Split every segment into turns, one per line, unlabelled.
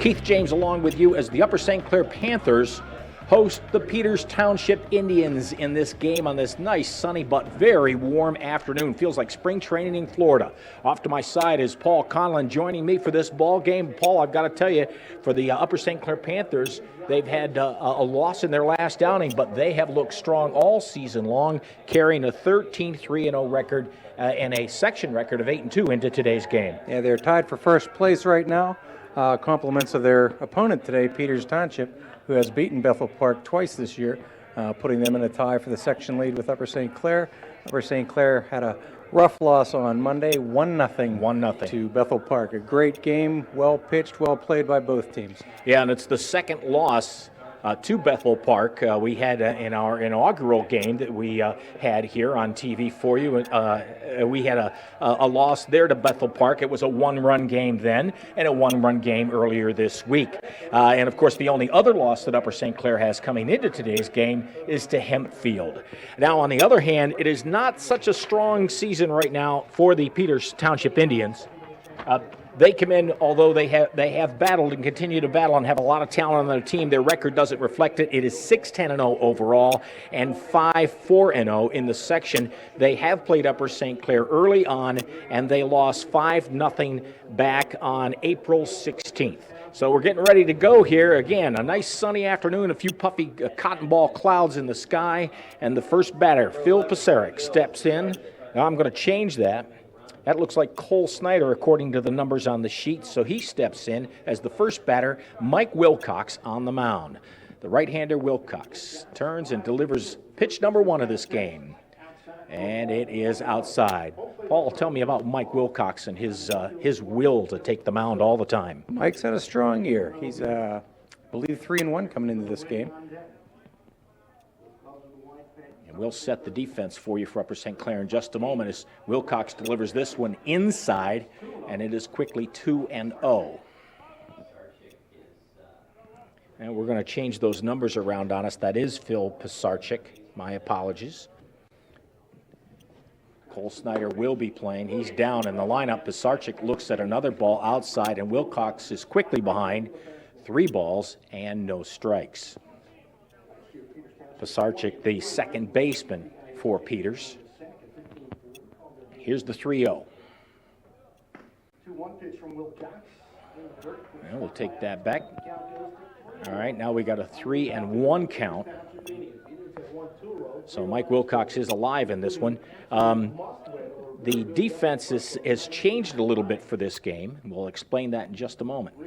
Keith James along with you as the Upper St. Clair Panthers host the Peters Township Indians in this game on this nice, sunny, but very warm afternoon. Feels like spring training in Florida. Off to my side is Paul Conlon joining me for this ball game. Paul, I've got to tell you, for the Upper St. Clair Panthers, they've had a loss in their last outing, but they have looked strong all season long, carrying a 13-3-0 record and a section record of 8-2 into today's game.
Yeah, they're tied for first place right now. Compliments of their opponent today, Peters Township, who has beaten Bethel Park twice this year, putting them in a tie for the section lead with Upper St. Clair. Upper St. Clair had a rough loss on Monday, 1-0 to Bethel Park. A great game, well pitched, well played by both teams.
Yeah, and it's the second loss to Bethel Park. We had in our inaugural game that we had here on TV for you, we had a loss there to Bethel Park. It was a one-run game then and a one-run game earlier this week. And, of course, the only other loss that Upper St. Clair has coming into today's game is to Hempfield. Now, on the other hand, it is not such a strong season right now for the Peters Township Indians. They come in, although they have battled and continue to battle and have a lot of talent on their team. Their record doesn't reflect it. It is 6-10-0 overall and 5-4-0 in the section. They have played Upper St. Clair early on, and they lost 5-0 back on April 16th. So we're getting ready to go here. Again, a nice sunny afternoon, a few puffy cotton ball clouds in the sky, and the first batter, Phil Pasaric, steps in. Now I'm going to change that. That looks like Cole Snyder according to the numbers on the sheet, so he steps in as the first batter, Mike Wilcox on the mound. The right-hander Wilcox turns and delivers pitch number one of this game, and it is outside. Paul, tell me about Mike Wilcox and his will to take the mound all the time.
Mike's had a strong year. He's, I believe, 3-1 coming into this game.
We'll set the defense for you for Upper St. Clair in just a moment as Wilcox delivers this one inside, and it is quickly 2-0. And we're going to change those numbers around on us. That is Phil Pisarcik. My apologies. Cole Snyder will be playing. He's down in the lineup. Pisarcik looks at another ball outside, and Wilcox is quickly behind. 3 balls and no strikes. Pisarcik, the second baseman for Peters. Here's the 3-0. And we'll take that back. All right, now we got a 3-1 count. So Mike Wilcox is alive in this one. The defense has changed a little bit for this game. We'll explain that in just a moment.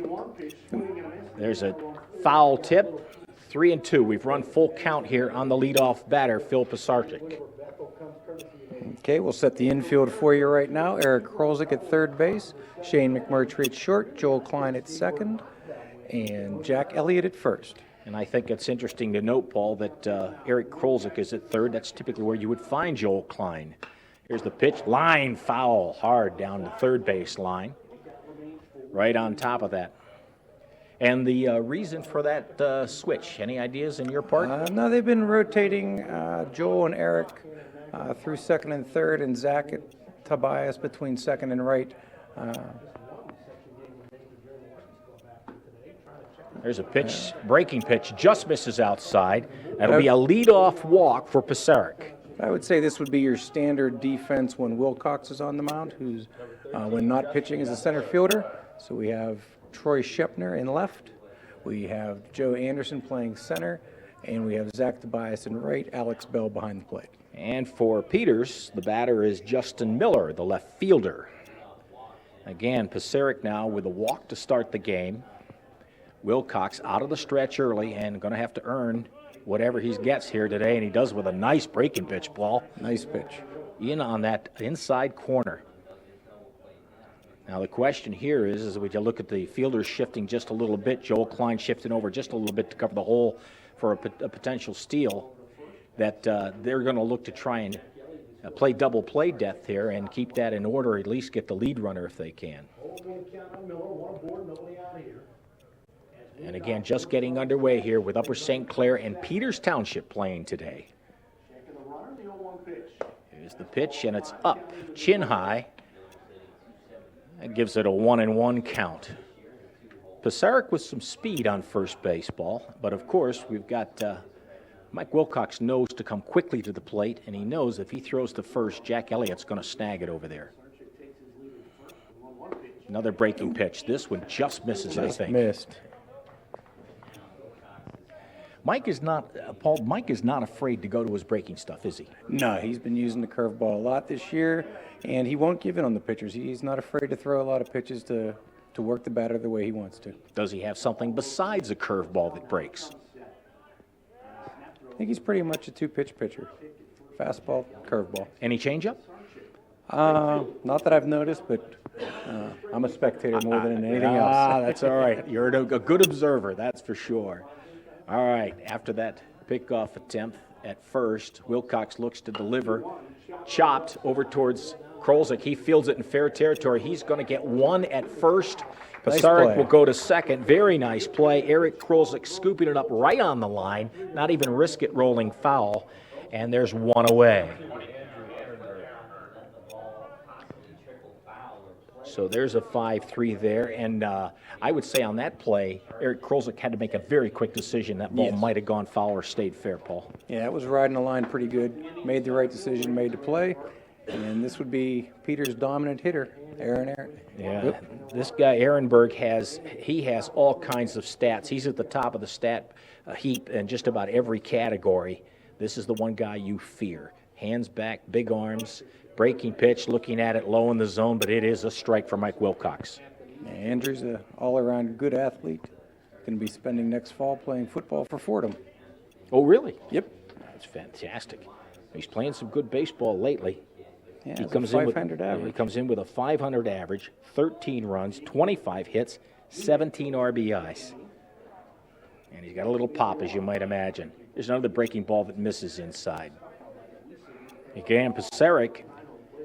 There's a foul tip. 3-2. We've run full count here on the leadoff batter, Phil Pisarcik.
Okay, we'll set the infield for you right now. Eric Krolzik at third base, Shane McMurtry at short, Joel Klein at second, and Jack Elliott at first.
And I think it's interesting to note, Paul, that Eric Krolzik is at third. That's typically where you would find Joel Klein. Here's the pitch. Line foul hard down the third base line. Right on top of that. And the reason for that switch, any ideas in your part?
No, they've been rotating Joel and Eric through second and third, and Zach at Tobias between second and right.
There's a pitch, breaking pitch, just misses outside. That'll be a leadoff walk for Pisarcik.
I would say this would be your standard defense when Wilcox is on the mound, who's, when not pitching, is a center fielder. So we have Troy Shepner in left, we have Joe Anderson playing center, and we have Zach Tobias in right, Alex Bell behind the plate.
And for Peters, the batter is Justin Miller, the left fielder. Again, Pisarcik now with a walk to start the game. Wilcox out of the stretch early and going to have to earn whatever he gets here today, and he does with a nice breaking pitch, Paul.
Nice pitch.
In on that inside corner. Now the question here is we look at the fielders shifting just a little bit, Joel Klein shifting over just a little bit to cover the hole for a potential steal, that they're going to look to try and play double play depth here and keep that in order, or at least get the lead runner if they can. And again, just getting underway here with Upper St. Clair and Peters Township playing today. Here's the pitch, and it's up, chin high. That gives it a 1-1 count. Pisaric with some speed on first base ball, but of course we've got Mike Wilcox knows to come quickly to the plate, and he knows if he throws to first, Jack Elliott's going to snag it over there. Another breaking pitch. This one just misses, I think.
Missed.
Mike is not, Paul, Mike is not afraid to go to his breaking stuff, is he?
No, he's been using the curveball a lot this year, and he won't give in on the pitchers. He's not afraid to throw a lot of pitches to work the batter the way he wants to.
Does he have something besides a curveball that breaks?
I think he's pretty much a two-pitch pitcher. Fastball, curveball.
Any changeup?
Not that I've noticed, but I'm a spectator more than anything else.
That's all right. You're a good observer, that's for sure. All right, after that pickoff attempt at first, Wilcox looks to deliver. Chopped over towards Krolzik. He fields it in fair territory. He's going to get one at first. Pisaric will go to second. Very nice play. Eric Krolzik scooping it up right on the line. Not even risk it rolling foul. And there's one away. So there's a 5-3 there. And I would say on that play, Eric Krolzik had to make a very quick decision. That ball might have gone foul or stayed fair, Paul.
Yeah, it was riding the line pretty good. Made the right decision, made the play. And this would be Peter's dominant hitter, Aaron.
Yeah, this guy Ehrenberg has all kinds of stats. He's at the top of the stat heap in just about every category. This is the one guy you fear. Hands back, big arms, breaking pitch, looking at it low in the zone, but it is a strike for Mike Wilcox.
Andrew's an all-around good athlete. Going to be spending next fall playing football for Fordham.
Oh, really?
Yep.
That's fantastic. He's playing some good baseball lately.
Yeah, he comes in with 500 average.
He comes in with a 500 average, 13 runs, 25 hits, 17 RBIs. And he's got a little pop, as you might imagine. There's another breaking ball that misses inside. Again, Pisaric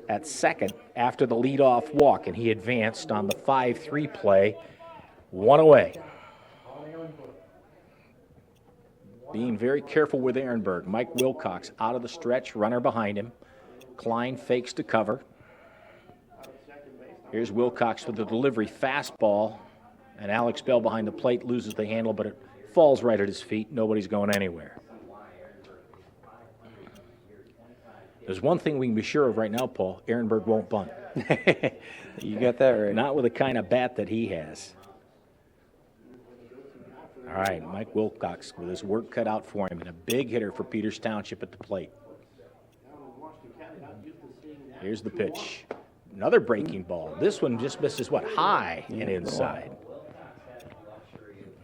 at second after the leadoff walk, and he advanced on the 5-3 play, one away. Being very careful with Ehrenberg. Mike Wilcox out of the stretch, runner behind him. Klein fakes to cover. Here's Wilcox with the delivery fastball, and Alex Bell behind the plate loses the handle, but it falls right at his feet. Nobody's going anywhere. There's one thing we can be sure of right now, Paul. Ehrenberg won't bunt.
You got that right.
Not with the kind of bat that he has. All right, Mike Wilcox with his work cut out for him, and a big hitter for Peters Township at the plate. Here's the pitch. Another breaking ball. This one just misses, what, high and inside.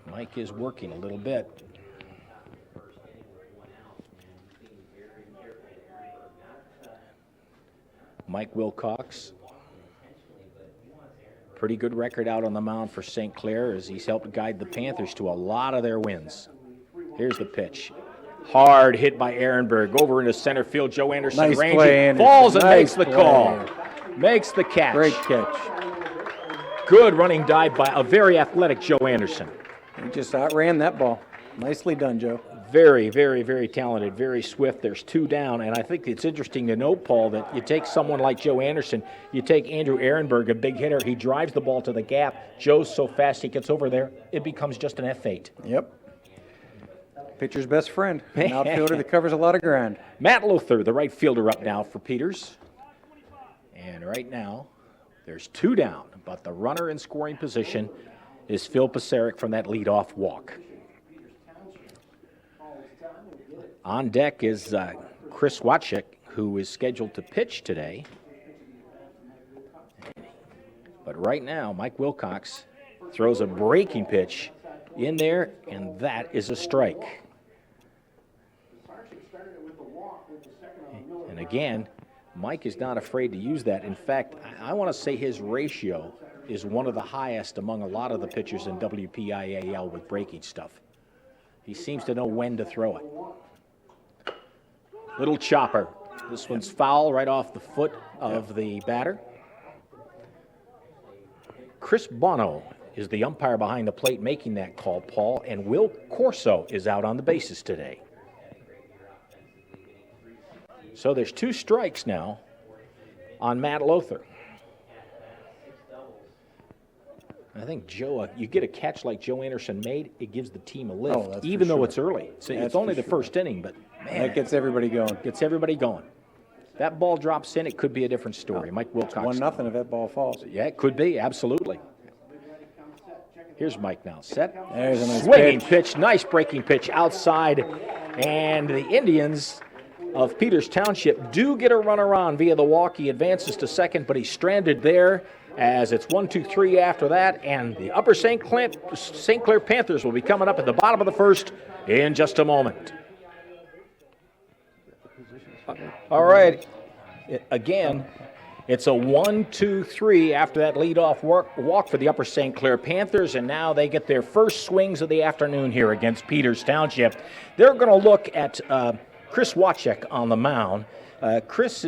Mike is working a little bit. Mike Wilcox. Pretty good record out on the mound for St. Clair as he's helped guide the Panthers to a lot of their wins. Here's the pitch. Hard hit by Ehrenberg over into center field. Joe Anderson ranging, falls and makes the call. Makes the catch.
Great catch.
Good running dive by a very athletic Joe Anderson.
He just outran that ball. Nicely done, Joe.
Very, very, very talented, very swift. There's two down, and I think it's interesting to note, Paul, that you take someone like Joe Anderson, you take Andrew Ehrenberg, a big hitter, he drives the ball to the gap. Joe's so fast he gets over there, it becomes just an F8.
Yep. Pitcher's best friend, an outfielder that covers a lot of ground.
Matt Lothar, the right fielder, up now for Peters. And right now, there's two down, but the runner in scoring position is Phil Pisaric from that leadoff walk. On deck is Chris Watchik, who is scheduled to pitch today. But right now, Mike Wilcox throws a breaking pitch in there, and that is a strike. And again, Mike is not afraid to use that. In fact, I want to say his ratio is one of the highest among a lot of the pitchers in WPIAL with breaking stuff. He seems to know when to throw it. Little chopper. This one's foul right off the foot of the batter. Chris Bono is the umpire behind the plate making that call, Paul, and Will Corso is out on the bases today. So there's two strikes now on Matt Lothar. think Joe, you get a catch like Joe Anderson made, it gives the team a lift,
Oh, that's
even
for
though
sure.
it's early. So
That's
it's only
for
the
sure.
first inning, but man,
That gets everybody going.
gets everybody going. That ball drops in, it could be a different story. Mike Wilcox.
1-0 if that ball falls.
Yeah, it could be, absolutely. Here's Mike now, set.
There's a nice
Swinging
pitch.
pitch, nice breaking pitch outside. And the Indians of Peters Township do get a runner on via the walk. He advances to second, but he's stranded there as it's 1-2-3 after that. And the Upper St. Clair Panthers will be coming up at the bottom of the first in just a moment. All right. Again, it's a 1-2-3 after that leadoff walk for the Upper St. Clair Panthers, and now they get their first swings of the afternoon here against Peters Township. They're going to look at Chris Wachek on the mound. Chris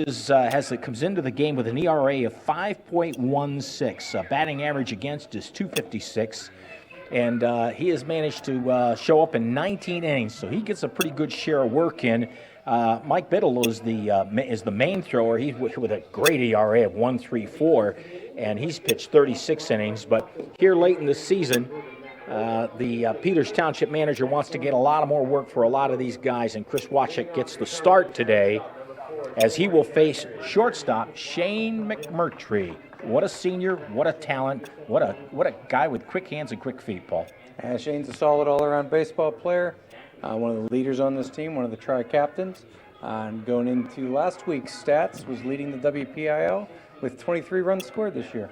comes into the game with an ERA of 5.16. Batting average against is .256. And he has managed to show up in 19 innings, so he gets a pretty good share of work in. Mike Biddle is the main thrower. He's with a great ERA of 1.34, and he's pitched 36 innings. But here late in the season, the Peters Township manager wants to get a lot more work for a lot of these guys, and Chris Wachek gets the start today as he will face shortstop Shane McMurtry. What a senior, what a talent, what a guy with quick hands and quick feet, Paul.
Shane's a solid all-around baseball player, one of the leaders on this team, one of the tri-captains. And going into last week's stats, was leading the WPIL with 23 runs scored this year.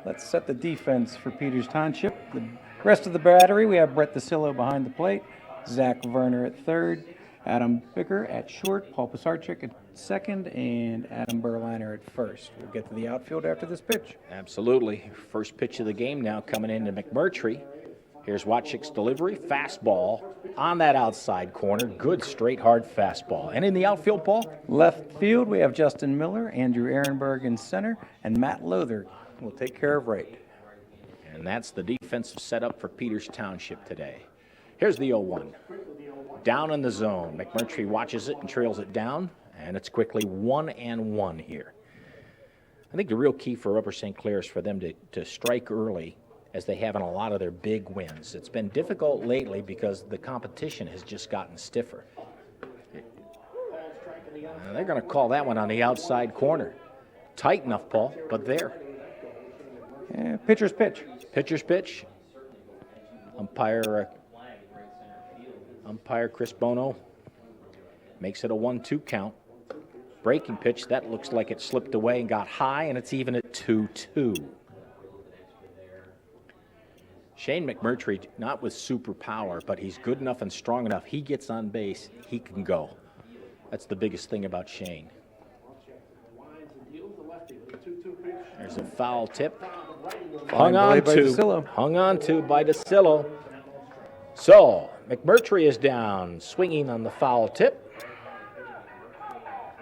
Let's set the defense for Peters Township. The rest of the battery, we have Brett DeCillo behind the plate, Zach Werner at third, Adam Bicker at short, Paul Pisarczyk at second, and Adam Berliner at first. We'll get to the outfield after this pitch.
Absolutely. First pitch of the game now coming into McMurtry. Here's Wachek's delivery. Fastball on that outside corner. Good straight hard fastball. And in the outfield, Paul?
Left field, we have Justin Miller, Andrew Ehrenberg in center, and Matt Lothar will take care of right.
And that's the defensive setup for Peters Township today. Here's the 0-1. Down in the zone. McMurtry watches it and trails it down, and it's quickly 1-1 here. I think the real key for Upper St. Clair is for them to strike early, as they have in a lot of their big wins. It's been difficult lately because the competition has just gotten stiffer. They're going to call that one on the outside corner. Tight enough, Paul, but there.
Yeah, pitcher's pitch.
Pitcher's pitch. Umpire Chris Bono makes it a 1-2 count. Breaking pitch, that looks like it slipped away and got high, and it's even at 2-2. Shane McMurtry, not with super power, but he's good enough and strong enough. He gets on base, he can go. That's the biggest thing about Shane. There's a foul tip. Hung on to by DeCillo. So, McMurtry is down, swinging on the foul tip.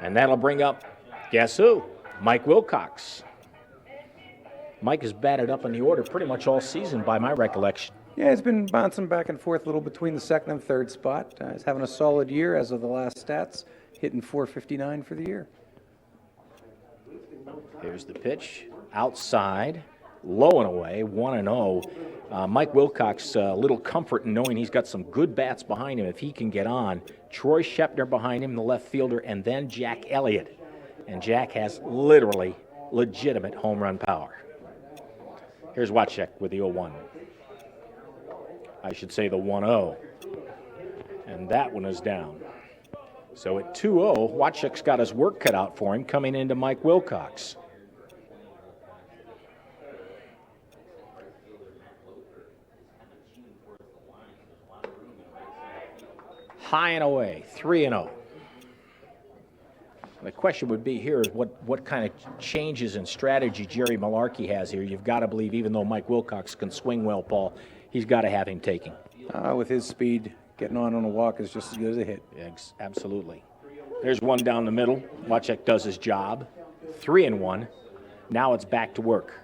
And that'll bring up, guess who? Mike Wilcox. Mike has batted up in the order pretty much all season by my recollection.
Yeah, he's been bouncing back and forth a little between the second and third spot. He's having a solid year as of the last stats, hitting .459 for the year.
Here's the pitch, outside, low and away, 1-0. Mike Wilcox, a little comfort in knowing he's got some good bats behind him if he can get on. Troy Shepner behind him, the left fielder, and then Jack Elliott. And Jack has literally legitimate home run power. Here's Wachek with the 0-1. I should say the 1-0. And that one is down. So at 2-0, Wachek's got his work cut out for him coming into Mike Wilcox. High and away, 3-0. The question would be here is what kind of changes in strategy Jerry Malarkey has here. You've got to believe, even though Mike Wilcox can swing well, Paul, he's got to have him taking.
With his speed, getting on a walk is just as good as a hit.
Absolutely. There's one down the middle. Wachek does his job. 3-1. Now it's back to work.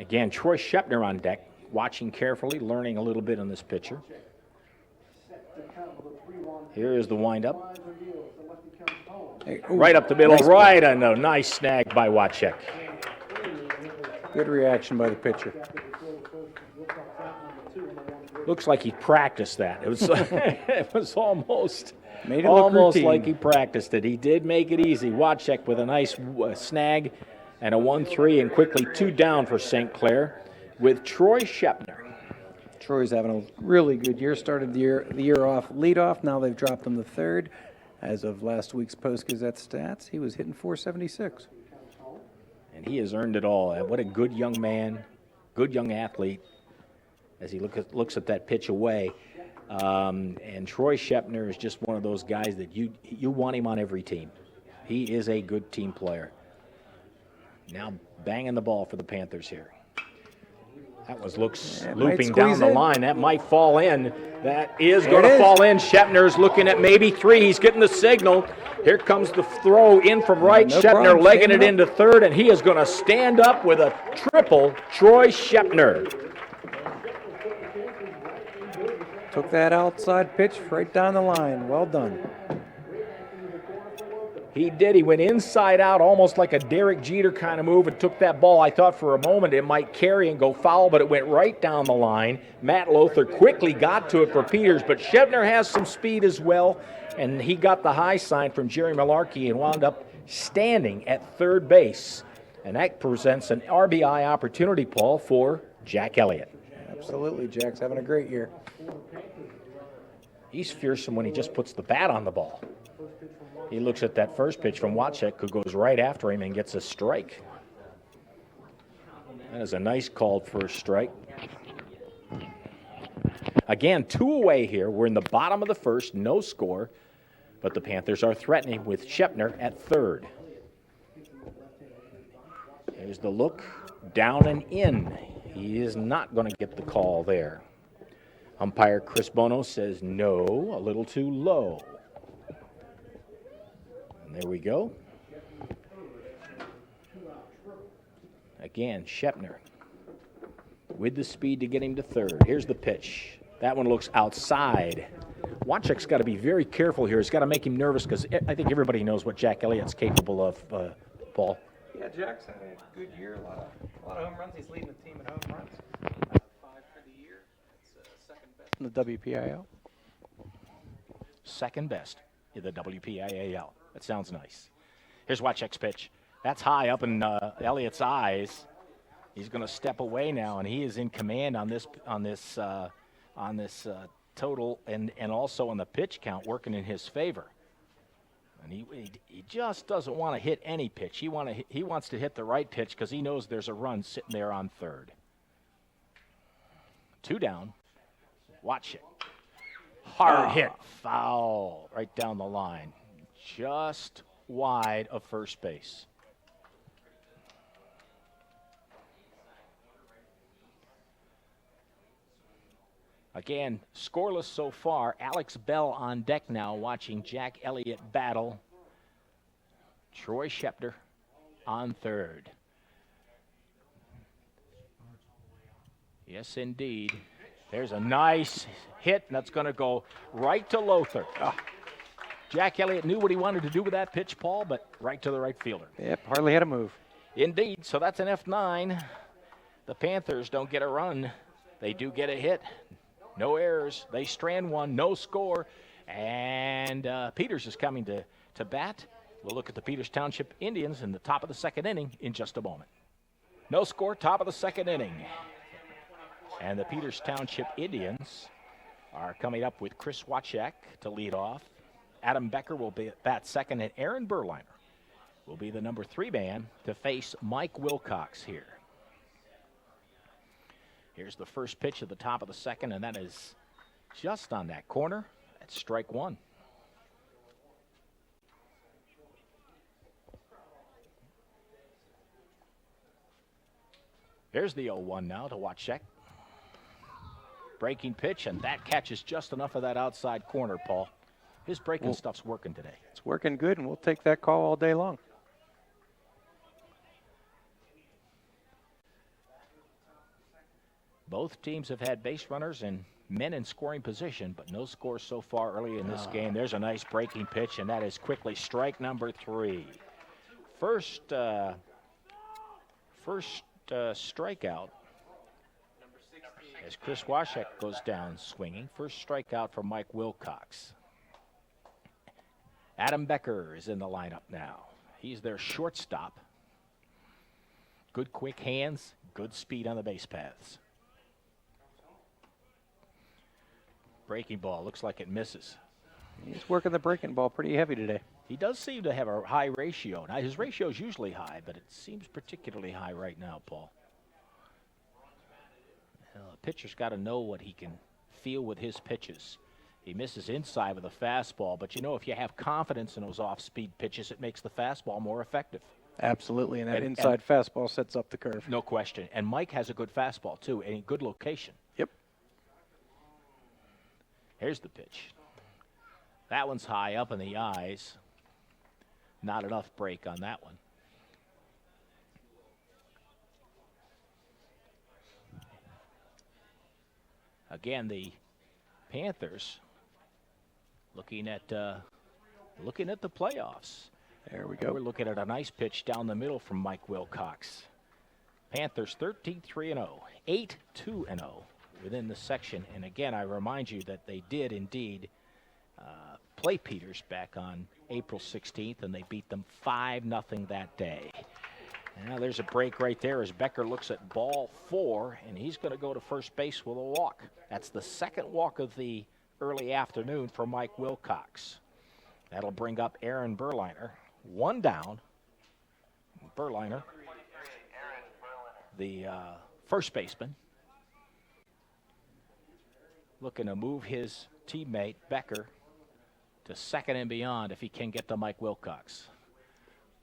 Again, Troy Shepner on deck, watching carefully, learning a little bit on this pitcher. Here is the windup.
Hey,
right up the middle,
nice
right on the nice snag by Wachek.
Good reaction by the pitcher.
Looks like he practiced that. It was it was almost
Made it look routine.
like he practiced it. He did make it easy. Wojcik with a nice snag and a 1-3, and quickly 2 down for St. Clair with Troy Shepner.
Troy's having a really good year. Started the year off leadoff. Now they've dropped him to third. As of last week's Post-Gazette stats, he was hitting .476.
And he has earned it all. What a good young man, good young athlete, as he looks at that pitch away. And Troy Shepner is just one of those guys that you want him on every team. He is a good team player. Now banging the ball for the Panthers here. That looks looping down the line. That might fall in. That is going to fall in. Shepner's looking at maybe 3. He's getting the signal. Here comes the throw in from right. Shepner legging it into third, and he is going to stand up with a triple. Troy Shepner.
Took that outside pitch right down the line. Well done.
He did. He went inside out, almost like a Derek Jeter kind of move, and took that ball. I thought for a moment it might carry and go foul, but it went right down the line. Matt Lothar quickly got to it for Peters, but Shepner has some speed as well, and he got the high sign from Jerry Malarkey and wound up standing at third base. And that presents an RBI opportunity, Paul, for Jack Elliott.
Absolutely. Jack's having a great year.
He's fearsome when he just puts the bat on the ball. He looks at that first pitch from Wojcik, who goes right after him and gets a strike. That is a nice called first strike. Again, 2 away here. We're in the bottom of the first, no score, but the Panthers are threatening with Shepner at third. Here's the look, down and in. He is not going to get the call there. Umpire Chris Bono says no, a little too low. And there we go. Again, Shepner with the speed to get him to third. Here's the pitch. That one looks outside. Wojcik's got to be very careful here. He's got to make him nervous because I think everybody knows what Jack Elliott's capable of, Paul.
Yeah, Jack's having a good year. A lot of home runs. He's leading the team in home runs. 5 for the year. It's second best in the WPIL.
Second best in the WPIAL. That sounds nice. Here's Wojcik's pitch. That's high up in Elliott's eyes. He's going to step away now, and he is in command on this total and also on the pitch count, working in his favor. And he just doesn't want to hit any pitch. He wants to hit the right pitch because he knows there's a run sitting there on third. 2 down. Wojcik. Hard hit. Foul right down the line. Just wide of first base. Again, scoreless so far. Alex Bell on deck now watching Jack Elliott battle. Troy Shepner on third. Yes, indeed. There's a nice hit, and that's going to go right to Lothar. Jack Elliott knew what he wanted to do with that pitch, Paul, but right to the right fielder.
Yep, hardly had a move.
Indeed, so that's an F9. The Panthers don't get a run. They do get a hit. No errors. They strand one, no score. And Peters is coming to bat. We'll look at the Peters Township Indians in the top of the second inning in just a moment. No score, top of the second inning. And the Peters Township Indians are coming up with Chris Wojcik to lead off. Adam Becker will bat second, and Aaron Berliner will be the number 3 man to face Mike Wilcox here. Here's the first pitch at the top of the second, and that is just on that corner. That's strike 1. Here's the 0-1 now to Wojcik. Breaking pitch, and that catches just enough of that outside corner, Paul. His breaking stuff's working today.
It's working good, and we'll take that call all day long.
Both teams have had base runners and men in scoring position, but no score so far early in this game. There's a nice breaking pitch, and that is quickly strike number 3. First strikeout as Chris Washek goes down swinging. First strikeout for Mike Wilcox. Adam Becker is in the lineup now. He's their shortstop. Good quick hands, good speed on the base paths. Breaking ball looks like it misses.
He's working the breaking ball pretty heavy today.
He does seem to have a high ratio. Now, his ratio is usually high, but it seems particularly high right now, Paul. The pitcher's got to know what he can feel with his pitches. He misses inside with a fastball, but if you have confidence in those off-speed pitches, it makes the fastball more effective.
Absolutely, and that inside fastball sets up the curve.
No question. And Mike has a good fastball, too, and a good location.
Yep.
Here's the pitch. That one's high up in the eyes. Not enough break on that one. Again, the Panthers looking at the playoffs.
There we go.
We're looking at a nice pitch down the middle from Mike Wilcox. Panthers 13-3-0, 8-2-0 within the section. And again, I remind you that they did indeed play Peters back on April 16th, and they beat them 5-0 that day. Now there's a break right there as Becker looks at ball 4, and he's going to go to first base with a walk. That's the second walk of the early afternoon for Mike Wilcox. That'll bring up Aaron Berliner. One down. Berliner, the first baseman, looking to move his teammate Becker to second and beyond if he can get to Mike Wilcox.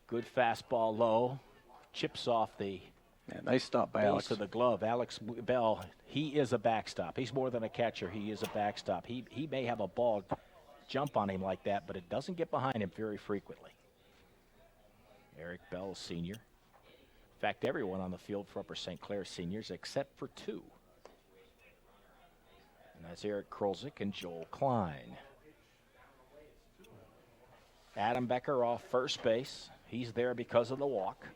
Good fastball low. Chips off the
nice stop by
base
Alex.
of the glove. Alex Bell, he is a backstop. He's more than a catcher. He is a backstop. He may have a ball jump on him like that, but it doesn't get behind him very frequently. Eric Bell, senior. In fact, everyone on the field for Upper St. Clair seniors except for 2. And that's Eric Krolzik and Joel Klein. Adam Becker off first base. He's there because of the walk.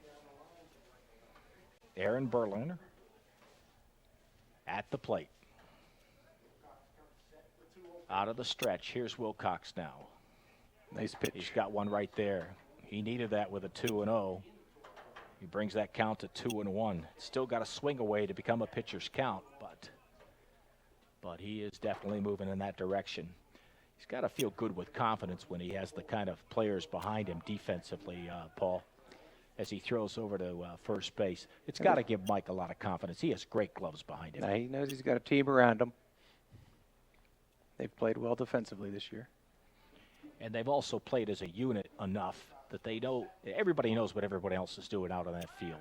Aaron Berliner at the plate. Out of the stretch. Here's Wilcox now.
Nice pitch.
He's got one right there. He needed that with a 2-0. He brings that count to 2-1. Still got a swing away to become a pitcher's count, but he is definitely moving in that direction. He's got to feel good with confidence when he has the kind of players behind him defensively, Paul, as he throws over to first base. It's got to give Mike a lot of confidence. He has great gloves behind him.
Now he knows he's got a team around him. They've played well defensively this year.
And they've also played as a unit enough that they know, everybody knows what everybody else is doing out on that field.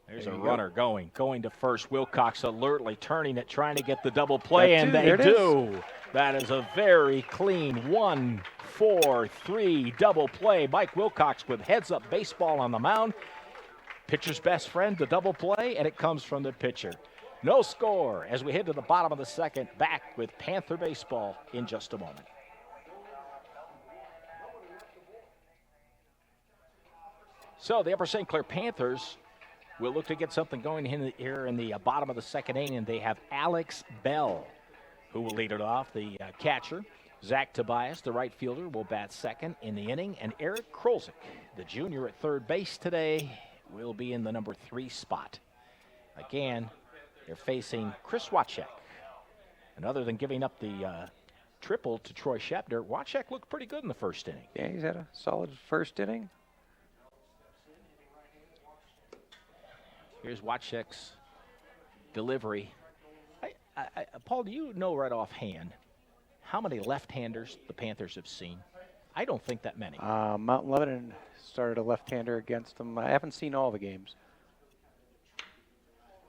There's a runner going to first. Wilcox alertly turning it, trying to get the double play, and they do. That is a very clean 1-4-3 double play. Mike Wilcox with heads-up baseball on the mound. Pitcher's best friend, the double play, and it comes from the pitcher. No score as we head to the bottom of the second. Back with Panther baseball in just a moment. So the Upper St. Clair Panthers will look to get something going here in the bottom of the second inning. They have Alex Bell, who will lead it off, the catcher. Zach Tobias, the right fielder, will bat second in the inning. And Eric Krolzik, the junior at third base today, will be in the number 3 spot. Again, they're facing Chris Wachek. And other than giving up the triple to Troy Shepner, Wachek looked pretty good in the first inning.
Yeah, he's had a solid first inning.
Here's Wachek's delivery. Paul, do you know right offhand how many left-handers the Panthers have seen? I don't think that many.
Mountain Lebanon started a left-hander against them. I haven't seen all the games.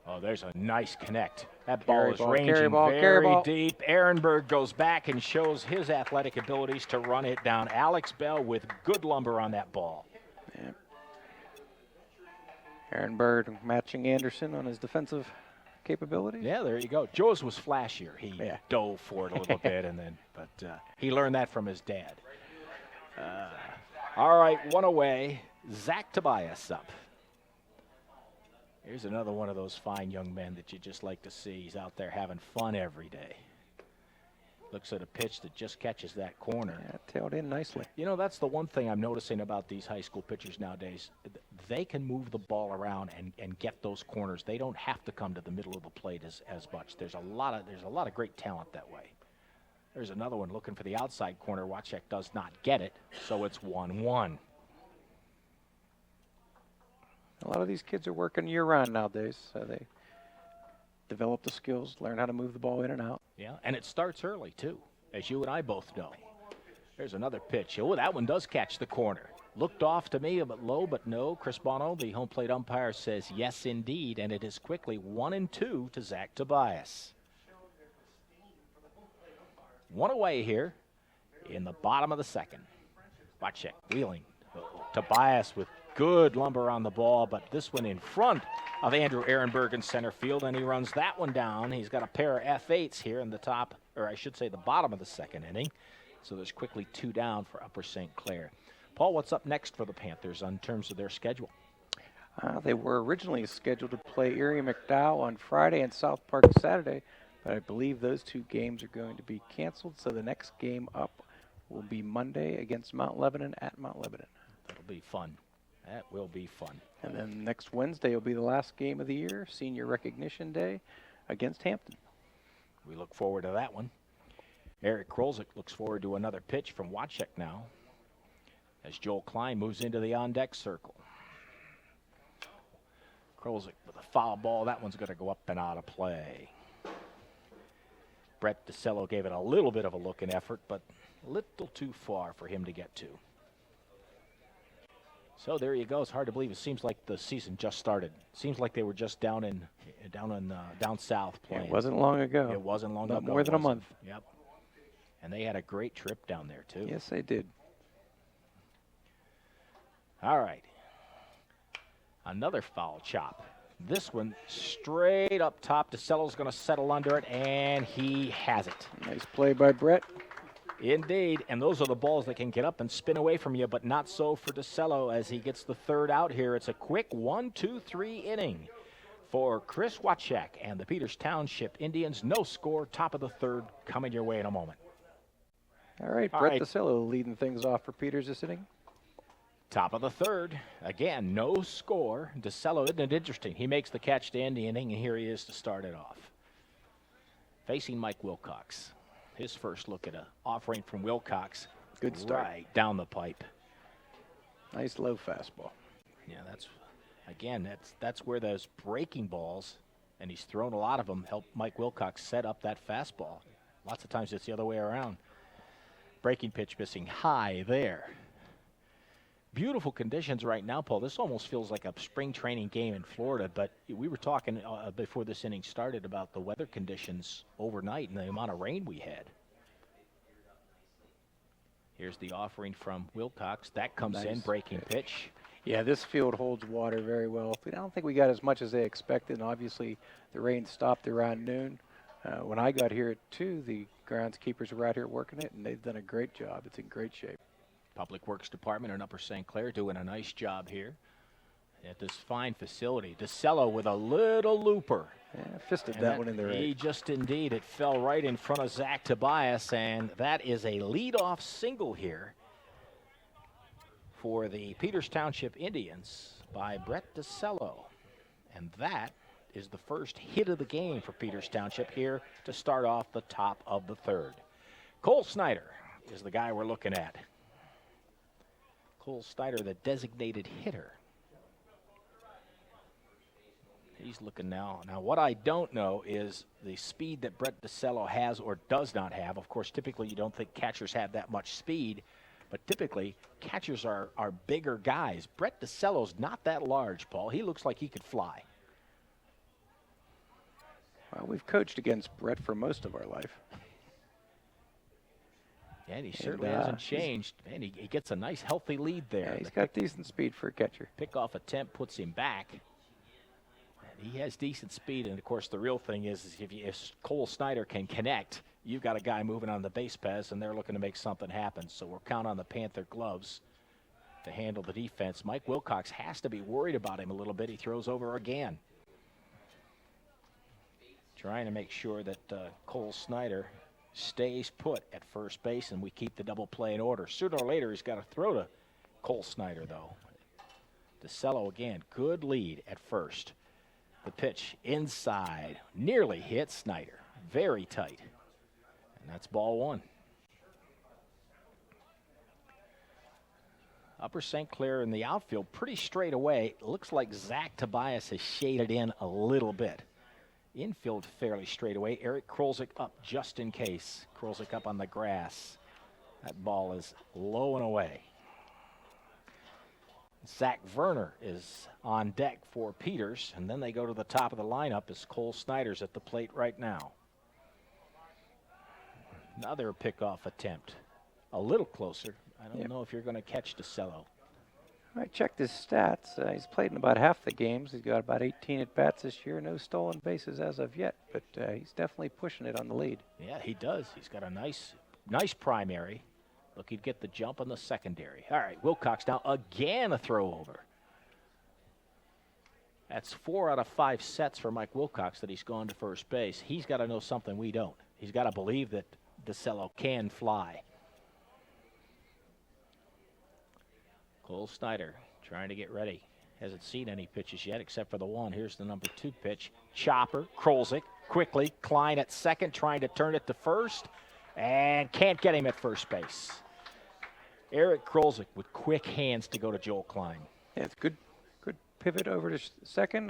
Oh, there's a nice connect. That ball is ranging
very
deep. Ehrenberg goes back and shows his athletic abilities to run it down. Alex Bell with good lumber on that ball.
Yeah. Aaron Bird matching Anderson on his defensive capabilities.
Yeah, there you go. Joe's was flashier. He dove for it a little bit, but he learned that from his dad. All right, one away. Zach Tobias up. Here's another one of those fine young men that you just like to see. He's out there having fun every day. Looks at a pitch that just catches that corner.
Yeah, tailed in nicely.
You know, that's the one thing I'm noticing about these high school pitchers nowadays. They can move the ball around and get those corners. They don't have to come to the middle of the plate as much. There's a lot of great talent that way. There's another one looking for the outside corner. Wachek does not get it, so it's 1-1.
A lot of these kids are working year-round nowadays, so they develop the skills, learn how to move the ball in and out.
Yeah, and it starts early, too, as you and I both know. There's another pitch. Oh, that one does catch the corner. Looked off to me a bit low, but no. Chris Bono, the home plate umpire, says yes, indeed, and it is quickly 1-2 to Zach Tobias. One away here in the bottom of the second. Wachek wheeling. Tobias with good lumber on the ball, but this one in front of Andrew Ehrenberg in center field, and he runs that one down. He's got a pair of F8s here in the top, or I should say the bottom of the second inning. So there's quickly 2 down for Upper St. Clair. Paul, what's up next for the Panthers in terms of their schedule?
They were originally scheduled to play Erie McDowell on Friday and South Park Saturday, but I believe those 2 games are going to be canceled, so the next game up will be Monday against Mount Lebanon at Mount Lebanon.
That'll be fun. That will be fun.
And then next Wednesday will be the last game of the year, Senior Recognition Day, against Hampton.
We look forward to that one. Eric Krolzik looks forward to another pitch from Wachek now as Joel Klein moves into the on-deck circle. Krolzik with a foul ball. That one's going to go up and out of play. Brett DeCello gave it a little bit of a look and effort, but a little too far for him to get to. So there you go. It's hard to believe. It seems like the season just started. Seems like they were just down south playing.
It wasn't long ago.
It wasn't long ago.
Not more than a month.
Yep. And they had a great trip down there, too.
Yes, they did.
All right. Another foul chop. This one straight up top. DeCello's going to settle under it, and he has it.
Nice play by Brett.
Indeed, and those are the balls that can get up and spin away from you, but not so for DeCello as he gets the third out here. It's a quick 1-2-3 inning for Chris Wachek and the Peters Township Indians. No score, top of the third, coming your way in a moment.
All right, Brett DeCello leading things off for Peters this inning.
Top of the third. Again, no score. DeCello, isn't it interesting? He makes the catch to end the inning, and here he is to start it off. Facing Mike Wilcox. His first look at an offering from Wilcox.
Good start.
Right down the pipe.
Nice low fastball.
Yeah, that's where those breaking balls, and he's thrown a lot of them, help Mike Wilcox set up that fastball. Lots of times it's the other way around. Breaking pitch missing high there. Beautiful conditions right now, Paul. This almost feels like a spring training game in Florida, but we were talking before this inning started about the weather conditions overnight and the amount of rain we had. Here's the offering from Wilcox. That comes in, breaking pitch.
Yeah, this field holds water very well. I don't think we got as much as they expected, and obviously the rain stopped around noon. When I got here at 2, the groundskeepers were out here working it, and they've done a great job. It's in great shape.
Public Works Department in Upper St. Clair doing a nice job here at this fine facility. DeCello with a little looper.
Yeah, fisted that one in the right.
He just indeed. It fell right in front of Zach Tobias, and that is a leadoff single here for the Peters Township Indians by Brett DeCello. And that is the first hit of the game for Peters Township here to start off the top of the third. Cole Snyder is the guy we're looking at. Cole Snyder, the designated hitter. He's looking now. Now, what I don't know is the speed that Brett DeCello has or does not have. Of course, typically you don't think catchers have that much speed, but typically catchers are bigger guys. Brett DeCello's not that large, Paul. He looks like he could fly.
Well, we've coached against Brett for most of our life.
Yeah, and he certainly hasn't changed. Man, he gets a nice, healthy lead there.
Yeah, he's got decent speed for a catcher.
Pickoff attempt puts him back. And he has decent speed, and, of course, the real thing is if Cole Snyder can connect, you've got a guy moving on the base paths, and they're looking to make something happen. So we'll count on the Panther gloves to handle the defense. Mike Wilcox has to be worried about him a little bit. He throws over again. trying to make sure that Cole Snyder stays put at first base and we keep the double play in order. Sooner or later, he's got to throw to Cole Snyder, though. DeCello again, good lead at first. The pitch inside, nearly hit Snyder. Very tight. And that's ball one. Upper St. Clair in the outfield pretty straight away. It looks like Zach Tobias has shaded in a little bit. Infield fairly straight away. Eric Krolzik up just in case. Krolzik up on the grass. That ball is low and away. Zach Werner is on deck for Peters, and then they go to the top of the lineup as Cole Snyder's at the plate right now. Another pickoff attempt. A little closer. I don't know if you're going to catch DeCello.
I checked his stats. He's played in about half the games. He's got about 18 at-bats this year. No stolen bases as of yet, but he's definitely pushing it on the lead.
Yeah, he does. He's got a nice primary. Look, he'd get the jump on the secondary. All right, Wilcox now again a throw over. That's 4 out of 5 sets for Mike Wilcox that he's gone to first base. He's got to know something we don't. He's got to believe that DeCello can fly. Cole Snyder trying to get ready. Hasn't seen any pitches yet except for the one. Here's the number 2 pitch. Chopper, Krolzik, quickly. Klein at second trying to turn it to first and can't get him at first base. Eric Krolzik with quick hands to go to Joel Klein.
Yeah, it's good pivot over to second.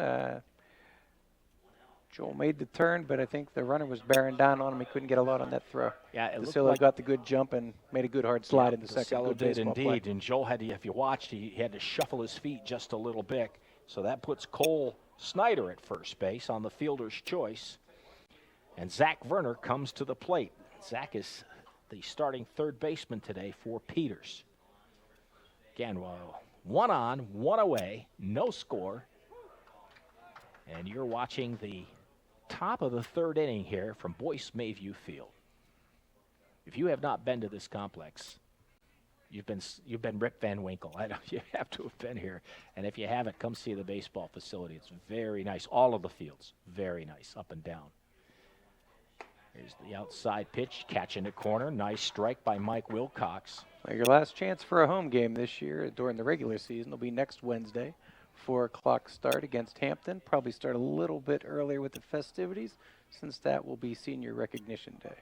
Joel made the turn, but I think the runner was bearing down on him. He couldn't get a lot on that throw.
Yeah, it looked
DeCello
like
got the good jump and made a good hard slide in the second.
DeCello
Good
did
baseball
indeed,
play.
and Joel had to, if you watched, he had to shuffle his feet just a little bit. So that puts Cole Snyder at first base on the fielder's choice. And Zach Werner comes to the plate. Zach is the starting third baseman today for Peters. Again, well, 1 on, 1 away, no score. And you're watching the top of the third inning here from Boyce Mayview Field. If you have not been to this complex, you've been Rip Van Winkle. I know you have to have been here. And if you haven't, come see the baseball facility. It's very nice. All of the fields, very nice, up and down. Here's the outside pitch, catching the corner. Nice strike by Mike Wilcox.
Well, your last chance for a home game this year during the regular season will be next Wednesday. 4 o'clock start against Hampton. Probably start a little bit earlier with the festivities since that will be senior recognition day.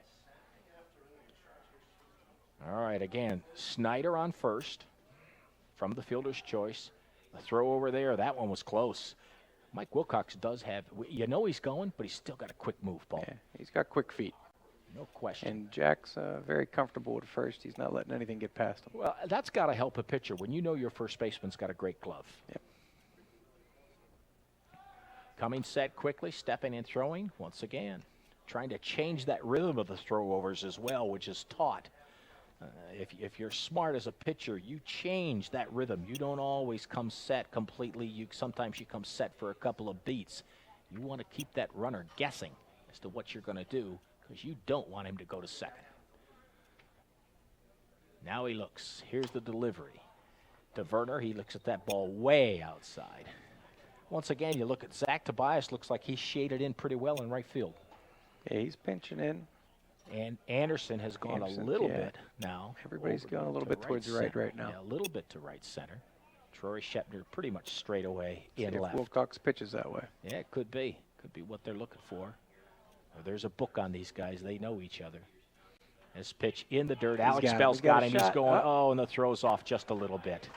All right, again, Snyder on first from the fielder's choice. A throw over there, that one was close. Mike Wilcox does have, he's going, but he's still got a quick move ball.
Yeah, he's got quick feet.
No question.
And Jack's very comfortable with first. He's not letting anything get past him.
Well, that's got to help a pitcher when you know your first baseman's got a great glove.
Yep.
Coming set quickly, stepping and throwing once again. Trying to change that rhythm of the throwovers as well, which is taught. If you're smart as a pitcher, you change that rhythm. You don't always come set completely. Sometimes you come set for a couple of beats. You want to keep that runner guessing as to what you're going to do because you don't want him to go to second. Now he looks. Here's the delivery to Werner. He looks at that ball way outside. Once again, you look at Zach Tobias. Looks like he's shaded in pretty well in right field.
Yeah, he's pinching in.
And Anderson has gone a little bit now.
Everybody's gone a little bit towards the right now.
Yeah, a little bit to right center. Troy Shepner pretty much straight away in
if
left.
Wilcox pitches that way.
Yeah, it could be. Could be what they're looking for. There's a book on these guys. They know each other. This pitch in the dirt. Alex Bell's got him. He's going, and the throw's off just a little bit.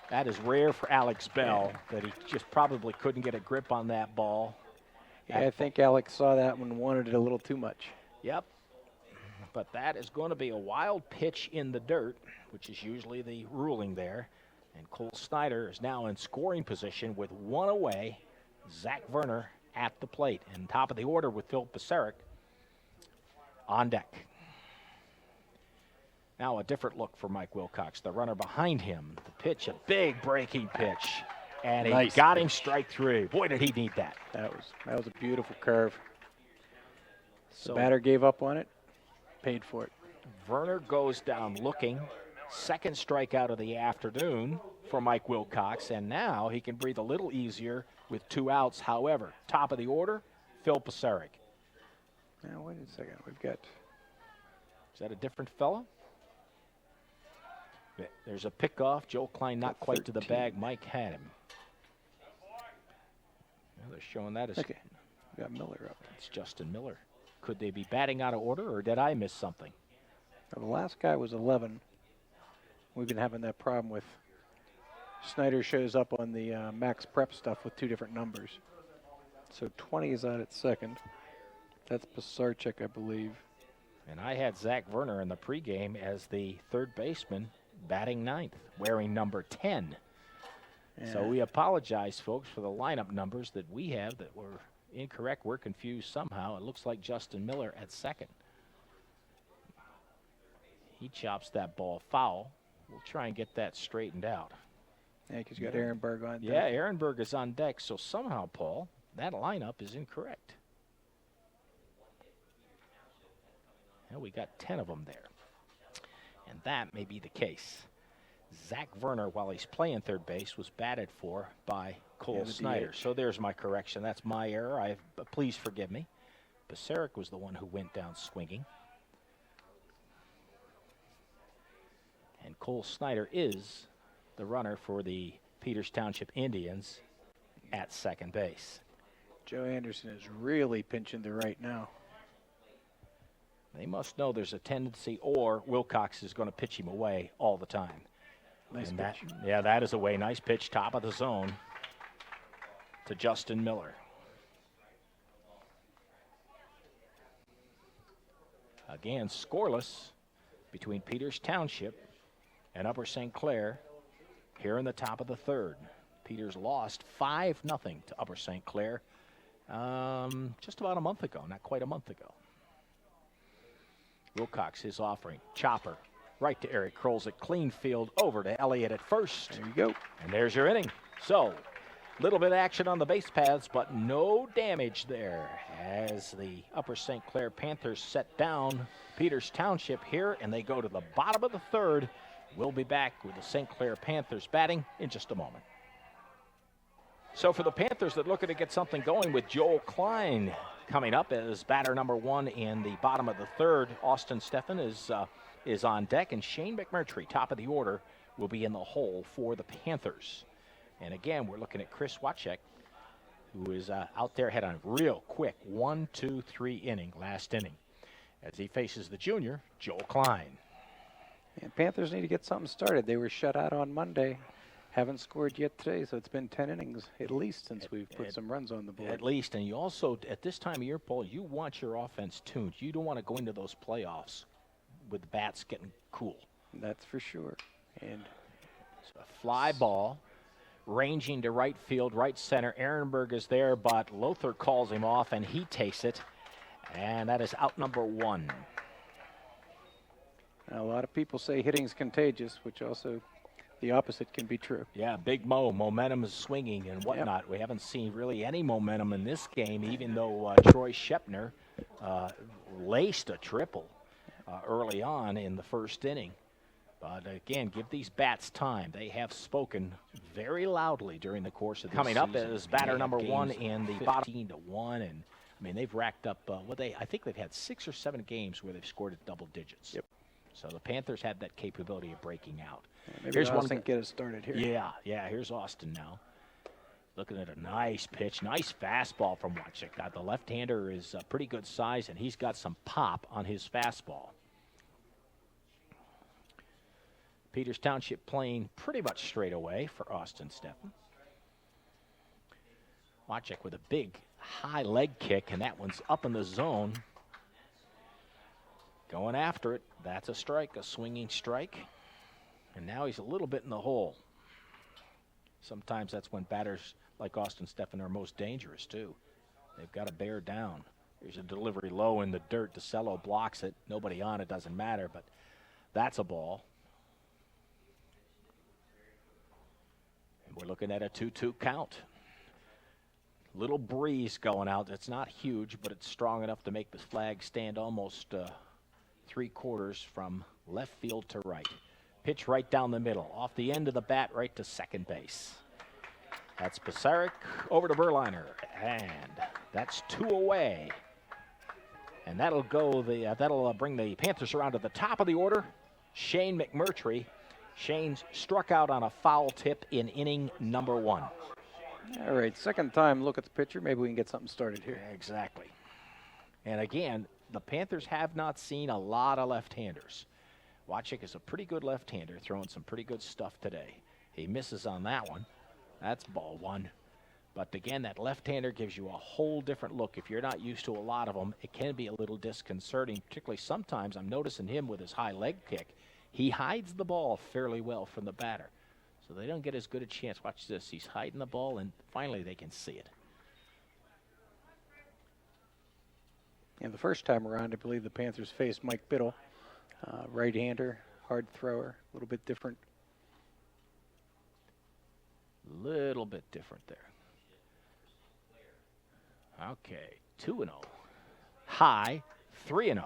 That is rare for Alex Bell that he just probably couldn't get a grip on that ball.
Yeah, I think Alex saw that one and wanted it a little too much.
Yep. But that is going to be a wild pitch in the dirt, which is usually the ruling there. And Cole Snyder is now in scoring position with 1 away. Zach Werner at the plate. And top of the order with Phil Paseric on deck. Now a different look for Mike Wilcox, the runner behind him. The pitch, a big breaking pitch. And he got him strike 3. Boy, did he need that.
That was a beautiful curve.
So
the batter gave up on it, paid for it.
Werner goes down looking. Second strikeout of the afternoon for Mike Wilcox. And now he can breathe a little easier with 2 outs. However, top of the order, Phil Paseric.
Now, wait a second. We've got
Is that a different fella? There's a pickoff. Joel Klein not quite to the
13.
bag. Mike had him. Well, they're showing that as
okay. We got Miller up.
it's Justin Miller. Could they be batting out of order, or did I miss something?
Now, the last guy was 11. We've been having that problem with Snyder shows up on the max prep stuff with 2 different numbers. So 20 is out at second. That's Pisarcik, I believe.
And I had Zach Werner in the pregame as the third baseman, batting ninth, wearing number 10. So we apologize, folks, for the lineup numbers that we have that were incorrect. We're confused somehow. It looks like Justin Miller at second. He chops that ball foul. We'll try and get that straightened out.
Yeah, because you got Ehrenberg on
Yeah, Ehrenberg is on deck. So somehow, Paul, that lineup is incorrect. And we got 10 of them there. And that may be the case. Zach Werner, while he's playing third base, was batted for by Cole Snyder.
DH.
So there's my correction. That's my error. Please forgive me. Pisarcik was the one who went down swinging. And Cole Snyder is the runner for the Peters Township Indians at second base.
Joe Anderson is really pinching the right now.
They must know there's a tendency, or Wilcox is going to pitch him away all the time.
Nice
And
pitch.
that is away. Nice pitch, top of the zone to Justin Miller. Again, scoreless between Peters Township and Upper St. Clair here in the top of the third. Peters lost 5-0 to Upper St. Clair just about a month ago, not quite a month ago. Wilcox, his offering. Chopper, right to Eric Krolzik. Clean field over to Elliott at first.
There you go.
And there's your inning. So, little bit of action on the base paths, but no damage there as the Upper St. Clair Panthers set down Peters Township here, and they go to the bottom of the third. We'll be back with the St. Clair Panthers batting in just a moment. So for the Panthers, they're looking to get something going with Joel Klein coming up as batter number 1 in the bottom of the third. Austin Steffen is on deck, and Shane McMurtry, top of the order, will be in the hole for the Panthers. And again, we're looking at Chris Wachek, who is out there, had a real quick 1-2-3 inning, last inning, as he faces the junior, Joel Klein.
And Panthers need to get something started. They were shut out on Monday. Haven't scored yet today, so it's been 10 innings at least since we've put some runs on the board.
At least, and you also, at this time of year, Paul, you want your offense tuned. You don't want to go into those playoffs with the bats getting cool.
That's for sure. And
So a fly ball, ranging to right field, right center. Ehrenberg is there, but Lothar calls him off, and he takes it. And that is out number 1.
a lot of people say hitting's contagious, which also the opposite can be true.
Yeah, Big Mo, momentum is swinging and whatnot. Yep. We haven't seen really any momentum in this game, even though Troy Shepner laced a triple early on in the first inning. But again, give these bats time. They have spoken very loudly during the course of the season. Coming up is batter number 1 in the bottom 15-1, and I mean they've racked up I think they've had 6 or 7 games where they've scored at double digits. Yep. So the Panthers have that capability of breaking out.
Maybe here's Austin one get us started here.
Yeah. Here's Austin now. Looking at a nice pitch, nice fastball from Wachek. The left-hander is a pretty good size, and he's got some pop on his fastball. Peters Township playing pretty much straight away for Austin Steffen. Wachek with a big high leg kick, and that one's up in the zone. Going after it. That's a strike, a swinging strike. And now he's a little bit in the hole. Sometimes that's when batters like Austin Steffen are most dangerous, too. They've got to bear down. Here's a delivery low in the dirt. DeCello blocks it. Nobody on it, doesn't matter, but that's a ball. And we're looking at a 2-2 count. Little breeze going out. It's not huge, but it's strong enough to make the flag stand almost 3/4 from left field to right. Pitch right down the middle, off the end of the bat, right to second base. That's Pisarcik over to Berliner, and that's 2 away. And that'll bring the Panthers around to the top of the order. Shane McMurtry. Shane's struck out on a foul tip in inning number 1.
All right, second time look at the pitcher. Maybe we can get something started here.
Exactly. And again, the Panthers have not seen a lot of left-handers. Wachik is a pretty good left-hander, throwing some pretty good stuff today. He misses on that one. That's ball 1. But again, that left-hander gives you a whole different look. If you're not used to a lot of them, it can be a little disconcerting, particularly sometimes I'm noticing him with his high leg kick. He hides the ball fairly well from the batter. So they don't get as good a chance. Watch this. He's hiding the ball, and finally they can see it.
And the first time around, I believe the Panthers faced Mike Biddle, right-hander, hard thrower, a little bit different.
Little bit different there. Okay, 2-0. High, 3-0.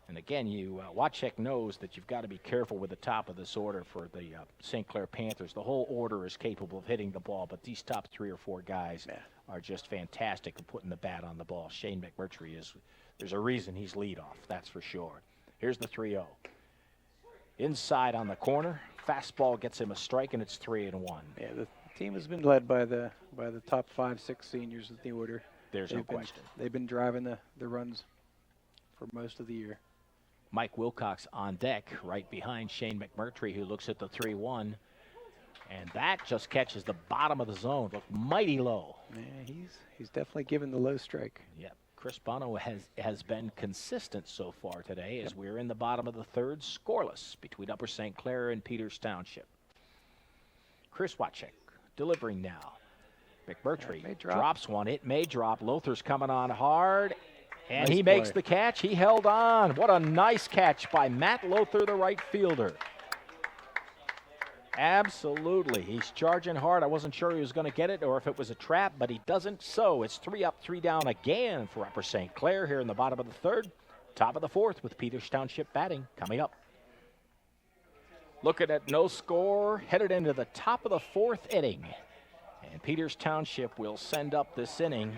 And again, Wachek knows that you've got to be careful with the top of this order for the St. Clair Panthers. The whole order is capable of hitting the ball, but these top 3 or 4 guys are just fantastic at putting the bat on the ball. Shane McMurtry there's a reason he's leadoff, that's for sure. Here's the 3-0. Inside on the corner, fastball gets him a strike, and it's 3-1.
Yeah, the team has been led by the top 5, 6 seniors in the order.
There's no question.
They've been driving the runs for most of the year.
Mike Wilcox on deck right behind Shane McMurtry, who looks at the 3-1. And that just catches the bottom of the zone. Looked mighty low.
Yeah, he's definitely given the low strike.
Yep. Chris Bono has been consistent so far today as we're in the bottom of the 3rd, scoreless between Upper St. Clair and Peters Township. Chris Wachek delivering now. McMurtry drops one. It may drop. Lothar's coming on hard. And he makes the catch. He held on. What a nice catch by Matt Lothar, the right fielder. Absolutely. He's charging hard. I wasn't sure he was going to get it or if it was a trap, but he doesn't. So it's 3 up, 3 down again for Upper St. Clair here in the bottom of the 3rd. Top of the 4th with Peters Township batting coming up. Looking at no score, headed into the top of the 4th inning. And Peters Township will send up this inning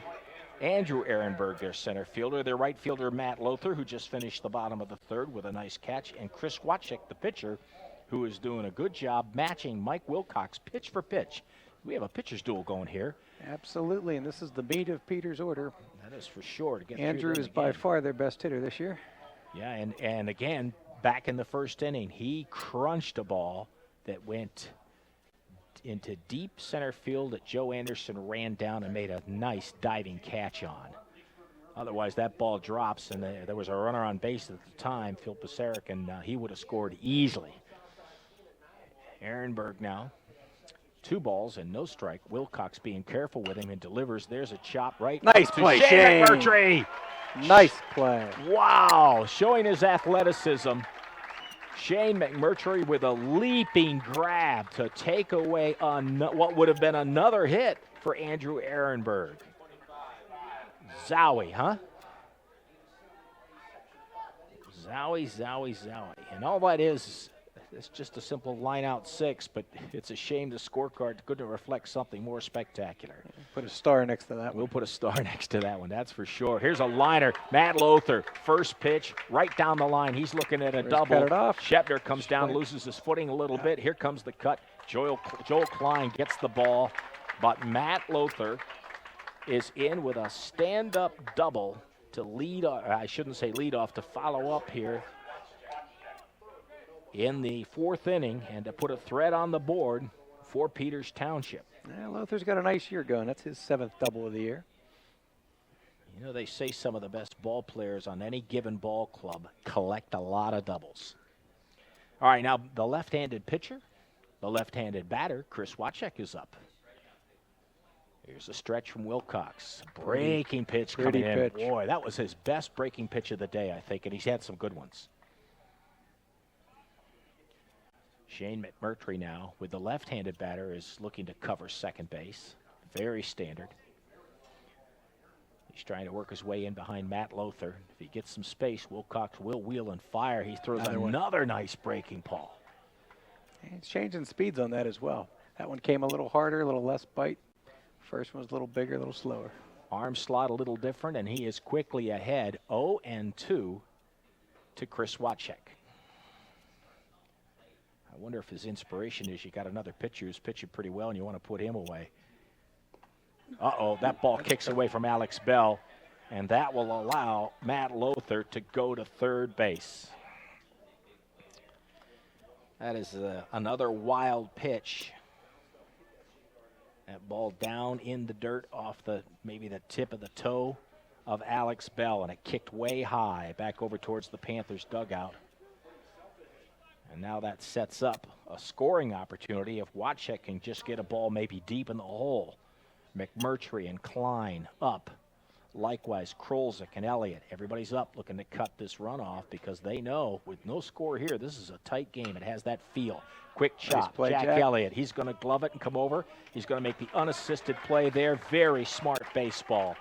Andrew Ehrenberg, their center fielder, their right fielder, Matt Lothar, who just finished the bottom of the 3rd with a nice catch, and Chris Wachek, the pitcher, who is doing a good job matching Mike Wilcox pitch for pitch. We have a pitcher's duel going here.
Absolutely, and this is the meat of Peters' order.
That is for sure. To get
Andrew is by far their best hitter this year.
Yeah, and again, back in the 1st inning, he crunched a ball that went into deep center field that Joe Anderson ran down and made a nice diving catch on. Otherwise, that ball drops, and there was a runner on base at the time, Phil Pasaric, and he would have scored easily. Ehrenberg now, 2 balls and no strike. Wilcox being careful with him and delivers. There's a chop right.
Nice play, Shane
McMurtry.
Nice play.
Wow, showing his athleticism. Shane McMurtry with a leaping grab to take away what would have been another hit for Andrew Ehrenberg. Zowie, huh? Zowie. And all that is, it's just a simple line-out 6, but it's a shame the scorecard couldn't reflect something more spectacular.
Put a star next to that one.
We'll put a star next to that one, that's for sure. Here's a liner. Matt Lothar, first pitch, right down the line. He's looking at a double.
Cut it off.
Shepner comes down, loses his footing a little bit. Here comes the cut. Joel Klein gets the ball, but Matt Lothar is in with a stand-up double to lead, I shouldn't say lead off, to follow up here in the 4th inning and to put a threat on the board for Peters Township.
Yeah, Lothar's got a nice year going. That's his 7th double of the year.
You know, they say some of the best ball players on any given ball club collect a lot of doubles. All right, now the left-handed pitcher, the left-handed batter, Chris Wachek, is up. Here's a stretch from Wilcox. Breaking pitch coming in. Boy, that was his best breaking pitch of the day, I think, and he's had some good ones. Shane McMurtry now with the left-handed batter is looking to cover second base. Very standard. He's trying to work his way in behind Matt Lothar. If he gets some space, Wilcox will wheel and fire. He throws another nice breaking ball.
He's changing speeds on that as well. That one came a little harder, a little less bite. First one was a little bigger, a little slower.
Arm slot a little different, and he is quickly ahead 0-2 to Chris Wachek. I wonder if his inspiration is you got another pitcher who's pitching pretty well and you want to put him away. Uh-oh, that ball kicks away from Alex Bell, and that will allow Matt Lothar to go to third base. That is another wild pitch. That ball down in the dirt off maybe the tip of the toe of Alex Bell, and it kicked way high back over towards the Panthers dugout. And now that sets up a scoring opportunity if Wachek can just get a ball maybe deep in the hole. McMurtry and Klein up. Likewise, Krolzik and Elliott. Everybody's up looking to cut this run off because they know with no score here, this is a tight game. It has that feel. Quick chop,
nice play,
Jack Elliott. He's going to glove it and come over. He's going to make the unassisted play there. Very smart baseball.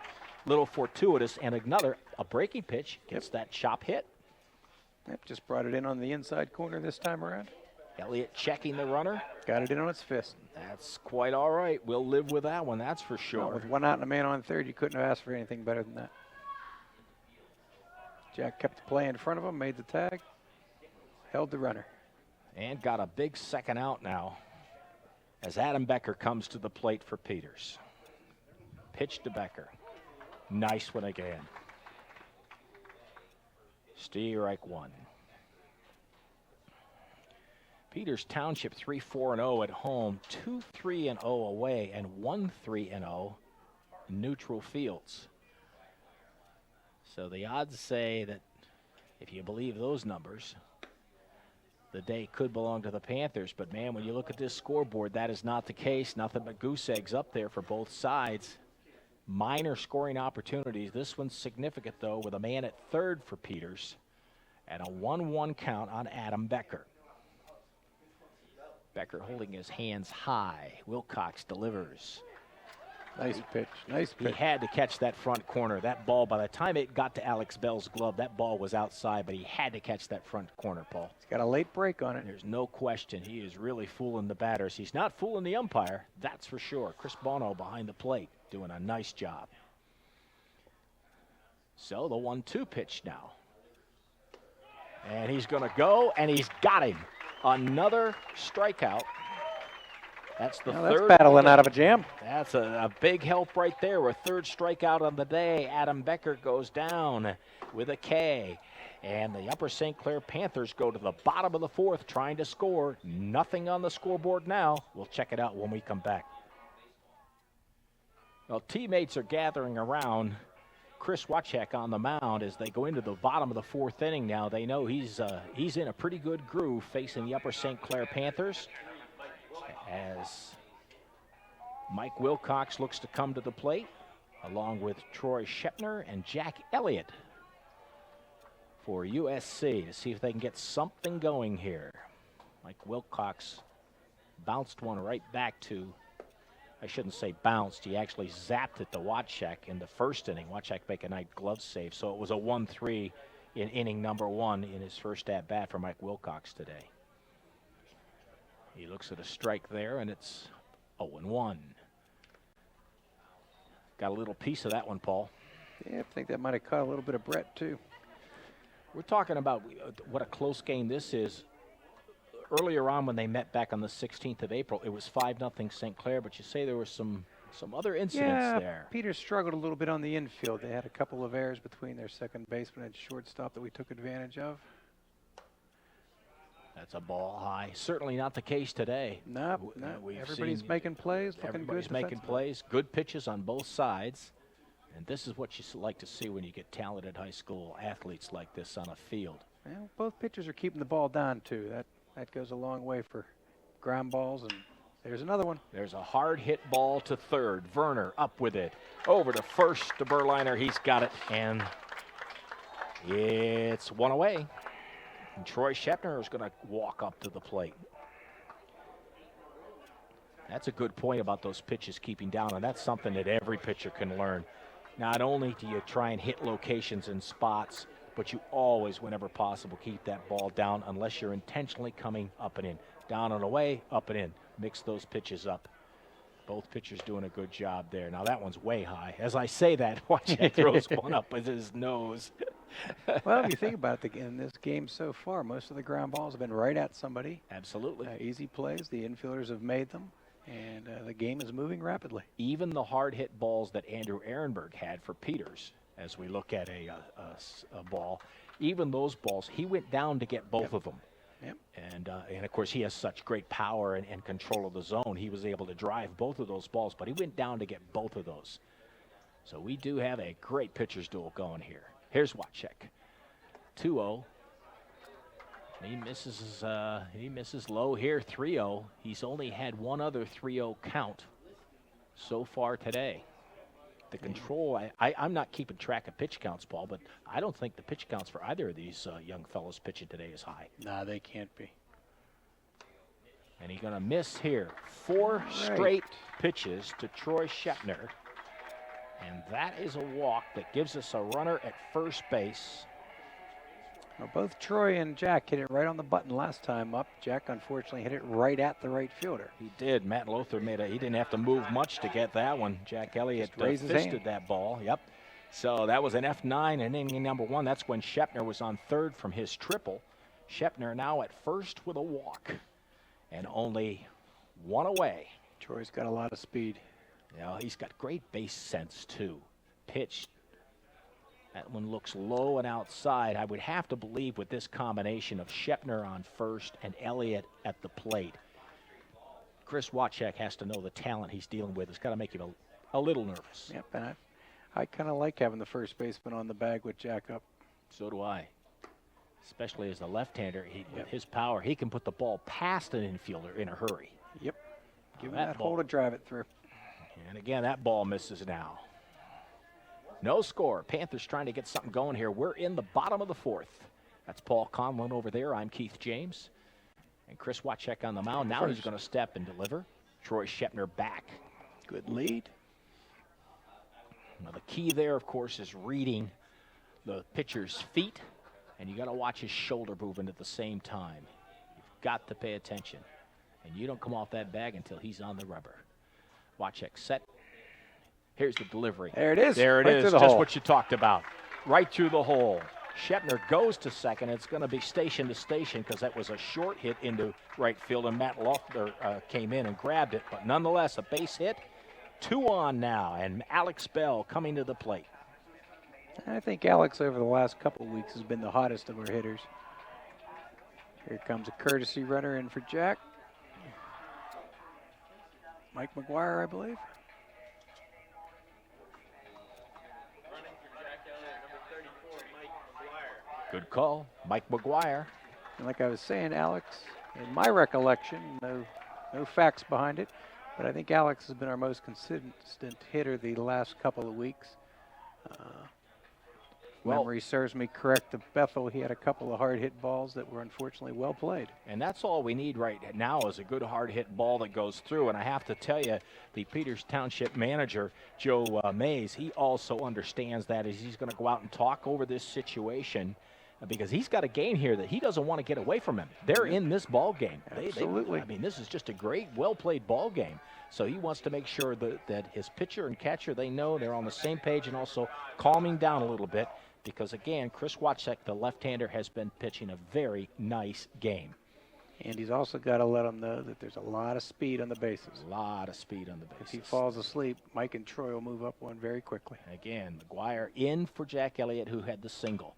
Little fortuitous, and a breaking pitch gets that chop hit.
Yep, just brought it in on the inside corner this time around.
Elliott checking the runner.
Got it in on its fist.
That's quite all right. We'll live with that one, that's for sure.
Well, with one out and a man on third, you couldn't have asked for anything better than that. Jack kept the play in front of him, made the tag, held the runner.
And got a big second out now as Adam Becker comes to the plate for Peters. Pitch to Becker. Nice one again. Strike one. Peters Township 3-4-0 at home, 2-3-0 away, and 1-3-0 in neutral fields. So the odds say that if you believe those numbers, the day could belong to the Panthers. But man, when you look at this scoreboard, that is not the case. Nothing but goose eggs up there for both sides. Minor scoring opportunities. This one's significant, though, with a man at third for Peters and a 1-1 count on Adam Becker. Becker holding his hands high. Wilcox delivers.
Nice pitch, nice pitch.
He had to catch that front corner. That ball, by the time it got to Alex Bell's glove, that ball was outside, but he had to catch that front corner, Paul.
He's got a late break on it.
There's no question. He is really fooling the batters. He's not fooling the umpire, that's for sure. Chris Bono behind the plate doing a nice job. So the 1-2 pitch now. And he's going to go, and he's got him. Another strikeout. That's the third.
That's battling out of a jam.
That's a big help right there. A third strikeout on the day. Adam Becker goes down with a K. And the Upper St. Clair Panthers go to the bottom of the fourth trying to score. Nothing on the scoreboard now. We'll check it out when we come back. Well, teammates are gathering around Chris Wachek on the mound as they go into the bottom of the fourth inning now. They know he's in a pretty good groove facing the Upper St. Clair Panthers as Mike Wilcox looks to come to the plate along with Troy Shepner and Jack Elliott for USC to see if they can get something going here. Mike Wilcox bounced one right back to, I shouldn't say bounced, he actually zapped it to Wachek in the first inning. Wachek make a nice glove save, so it was a 1-3 in inning number one in his first at-bat for Mike Wilcox today. He looks at a strike there, and it's 0-1. Got a little piece of that one, Paul.
Yeah, I think that might have caught a little bit of Brett, too.
We're talking about what a close game this is. Earlier on when they met back on the 16th of April, it was 5-0 St. Clair, but you say there were some other incidents there.
Peters struggled a little bit on the infield. They had a couple of errors between their second baseman and shortstop that we took advantage of.
That's a ball high. Certainly not the case today.
No, everybody's making plays, looking good.
Everybody's making plays, good pitches on both sides. And this is what you like to see when you get talented high school athletes like this on a field.
Well, both pitchers are keeping the ball down, too. That goes a long way for ground balls, and there's another one.
There's a hard hit ball to third. Werner up with it. Over to first to Berliner. He's got it, and it's one away. And Troy Shepner is going to walk up to the plate. That's a good point about those pitches keeping down, and that's something that every pitcher can learn. Not only do you try and hit locations and spots, but you always, whenever possible, keep that ball down unless you're intentionally coming up and in. Down and away, up and in. Mix those pitches up. Both pitchers doing a good job there. Now that one's way high. As I say that, watch that throws one up with his nose.
Well, if you think about it, in this game so far, most of the ground balls have been right at somebody.
Absolutely.
Easy plays. The infielders have made them, and the game is moving rapidly.
Even the hard hit balls that Andrew Ehrenberg had for Peters, as we look at a ball, even those balls, he went down to get both of them.
Yep.
And of course, he has such great power and control of the zone. He was able to drive both of those balls, but he went down to get both of those. So we do have a great pitcher's duel going here. Here's Wachek. 2-0. He misses low here, 3-0. He's only had one other 3-0 count so far today. The control, I'm not keeping track of pitch counts, Paul, but I don't think the pitch counts for either of these young fellows pitching today is high.
Nah, they can't be.
And he's going to miss here. 4 straight pitches to Troy Shepner. And that is a walk that gives us a runner at first base.
Well, both Troy and Jack hit it right on the button last time up. Jack unfortunately hit it right at the right fielder.
He did. Matt Lothar he didn't have to move much to get that one. Jack Elliott fisted that ball. Yep. So that was an F9 in inning number 1. That's when Shepner was on third from his triple. Shepner now at first with a walk and only one away.
Troy's got a lot of speed.
Yeah, he's got great base sense too. Pitch. That one looks low and outside. I would have to believe with this combination of Shepner on first and Elliott at the plate, Chris Wachek has to know the talent he's dealing with. It's got to make him a little nervous.
Yep, and I kind of like having the first baseman on the bag with Jack up.
So do I. Especially as the left-hander, with his power, he can put the ball past an infielder in a hurry.
Yep. Give him that hole to drive it through.
And again, that ball misses now. No score. Panthers trying to get something going here. We're in the bottom of the 4th. That's Paul Conlon over there. I'm Keith James. And Chris Wachek on the mound. Now he's going to step and deliver. Troy Shepner back.
Good lead.
Now the key there, of course, is reading the pitcher's feet. And you got to watch his shoulder moving at the same time. You've got to pay attention. And you don't come off that bag until he's on the rubber. Wachek set. Here's the delivery.
There it is.
There it
right
is. Just what you talked about. Right through the hole. Shepner goes to second. It's going to be station to station because that was a short hit into right field, and Matt Loeffler came in and grabbed it. But nonetheless, a base hit. 2 on now, and Alex Bell coming to the plate.
I think Alex over the last couple of weeks has been the hottest of our hitters. Here comes a courtesy runner in for Jack. Mike McGuire, I believe.
Good call, Mike McGuire.
And like I was saying, Alex, in my recollection, no facts behind it, but I think Alex has been our most consistent hitter the last couple of weeks. Memory serves me correct. To Bethel, he had a couple of hard hit balls that were unfortunately well played.
And that's all we need right now is a good hard hit ball that goes through. And I have to tell you, the Peters Township manager, Joe Mays, he also understands that as he's going to go out and talk over this situation because he's got a game here that he doesn't want to get away from him. They're in this ball game.
Absolutely.
I mean, this is just a great, well-played ball game. So he wants to make sure that his pitcher and catcher, they know they're on the same page and also calming down a little bit. Because, again, Chris Wachek, the left-hander, has been pitching a very nice game.
And he's also got to let him know that there's a lot of speed on the bases.
A lot of speed on the bases.
If he falls asleep, Mike and Troy will move up one very quickly.
Again, McGuire in for Jack Elliott, who had the single.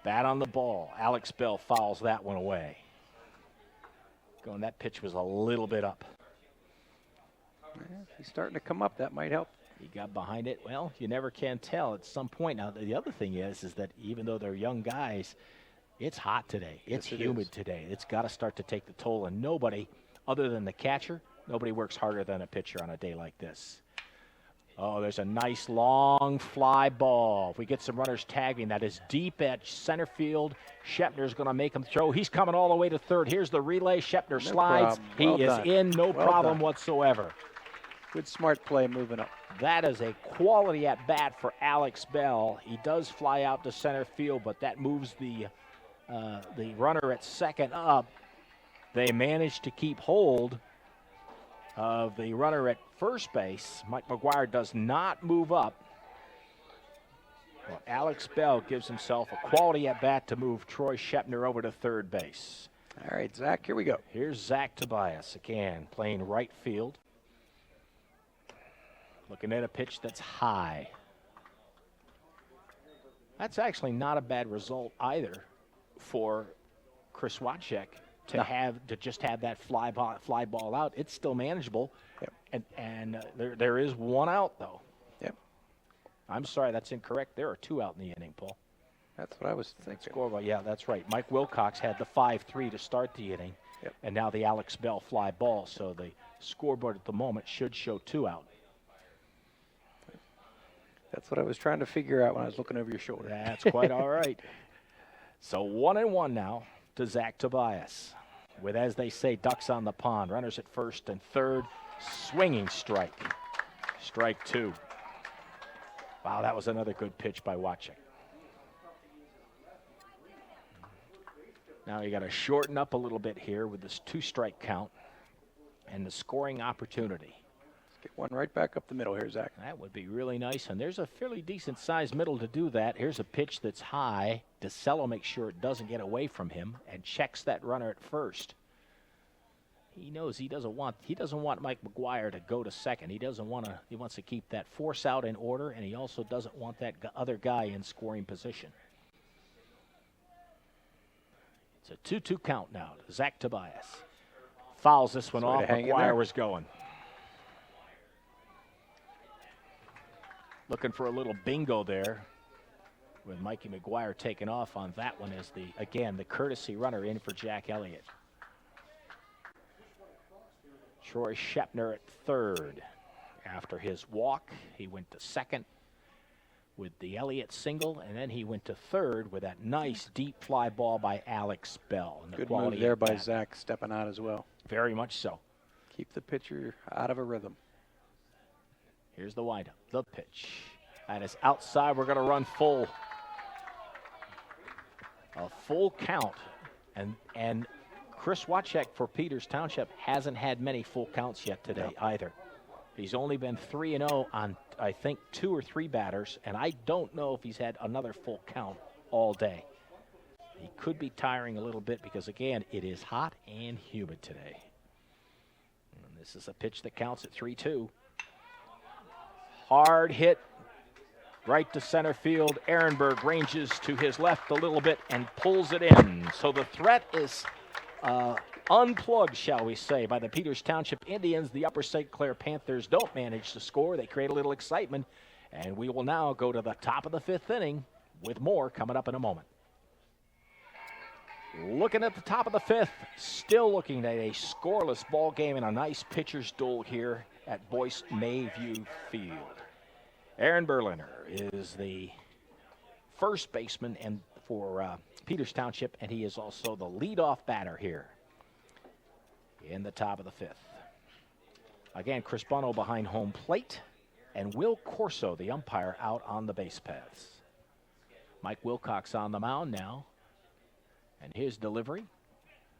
Bat on the ball. Alex Bell fouls that one away. That pitch was a little bit up.
Yeah, he's starting to come up. That might help.
He got behind it. Well, you never can tell at some point. Now, the other thing is that even though they're young guys, it's hot today. It's humid today. It's got to start to take the toll. And nobody, other than the catcher, nobody works harder than a pitcher on a day like this. Oh, there's a nice long fly ball. If we get some runners tagging, that is deep at center field. Shepner's going to make him throw. He's coming all the way to third. Here's the relay. Shepner slides. He is in, no problem whatsoever.
Good smart play moving up.
That is a quality at bat for Alex Bell. He does fly out to center field, but that moves the runner at second up. They managed to keep hold, of the runner at first base. Mike McGuire does not move up. Well, Alex Bell gives himself a quality at bat to move Troy Shepner over to third base.
All right, Zach, here we go.
Here's Zach Tobias again, playing right field. Looking at a pitch that's high. That's actually not a bad result either for Chris Wachek to just have that fly ball out. It's still manageable.
Yep.
And there is one out, though.
Yep.
I'm sorry, that's incorrect. There are 2 out in the inning, Paul.
That's what I was thinking.
Scoreboard, yeah, that's right. Mike Wilcox had the 5-3 to start the inning, and now the Alex Bell fly ball. So the scoreboard at the moment should show 2 out.
That's what I was trying to figure out when I was looking over your shoulder.
That's quite all right. So 1-1 now to Zach Tobias. With, as they say, ducks on the pond. Runners at first and third. Swinging strike. Strike 2. Wow, that was another good pitch by Wachek. Now you got to shorten up a little bit here with this 2-strike count and the scoring opportunity.
Get one right back up the middle here, Zach.
That would be really nice, and there's a fairly decent-sized middle to do that. Here's a pitch that's high. DeCello makes sure it doesn't get away from him and checks that runner at first. He knows he doesn't want Mike McGuire to go to second. He wants to keep that force out in order, and he also doesn't want that other guy in scoring position. It's a 2-2 count now to Zach Tobias. Fouls this one off. McGuire was going. Looking for a little bingo there with Mikey McGuire taking off on that one as the courtesy runner in for Jack Elliott. Troy Shepner at third. After his walk, he went to second with the Elliott single, and then he went to third with that nice deep fly ball by Alex Bell. And
good move there by Zach, stepping out as well.
Very much so.
Keep the pitcher out of a rhythm.
Here's the windup, the pitch. That is outside. We're going to run full. A full count. And Chris Wachek for Peters Township hasn't had many full counts yet today either. He's only been 3-0 on, I think, 2 or 3 batters, and I don't know if he's had another full count all day. He could be tiring a little bit because, again, it is hot and humid today. And this is a pitch that counts at 3-2. Hard hit right to center field. Ehrenberg ranges to his left a little bit and pulls it in. So the threat is unplugged, shall we say, by the Peters Township Indians. The Upper St. Clair Panthers don't manage to score. They create a little excitement. And we will now go to the top of the 5th inning with more coming up in a moment. Looking at the top of the 5th, still looking at a scoreless ball game and a nice pitcher's duel here at Boyce Mayview Field. Aaron Berliner is the first baseman and for Peters Township, and he is also the leadoff batter here in the top of the 5th. Again, Chris Bono behind home plate, and Will Corso, the umpire, out on the base paths. Mike Wilcox on the mound now, and his delivery.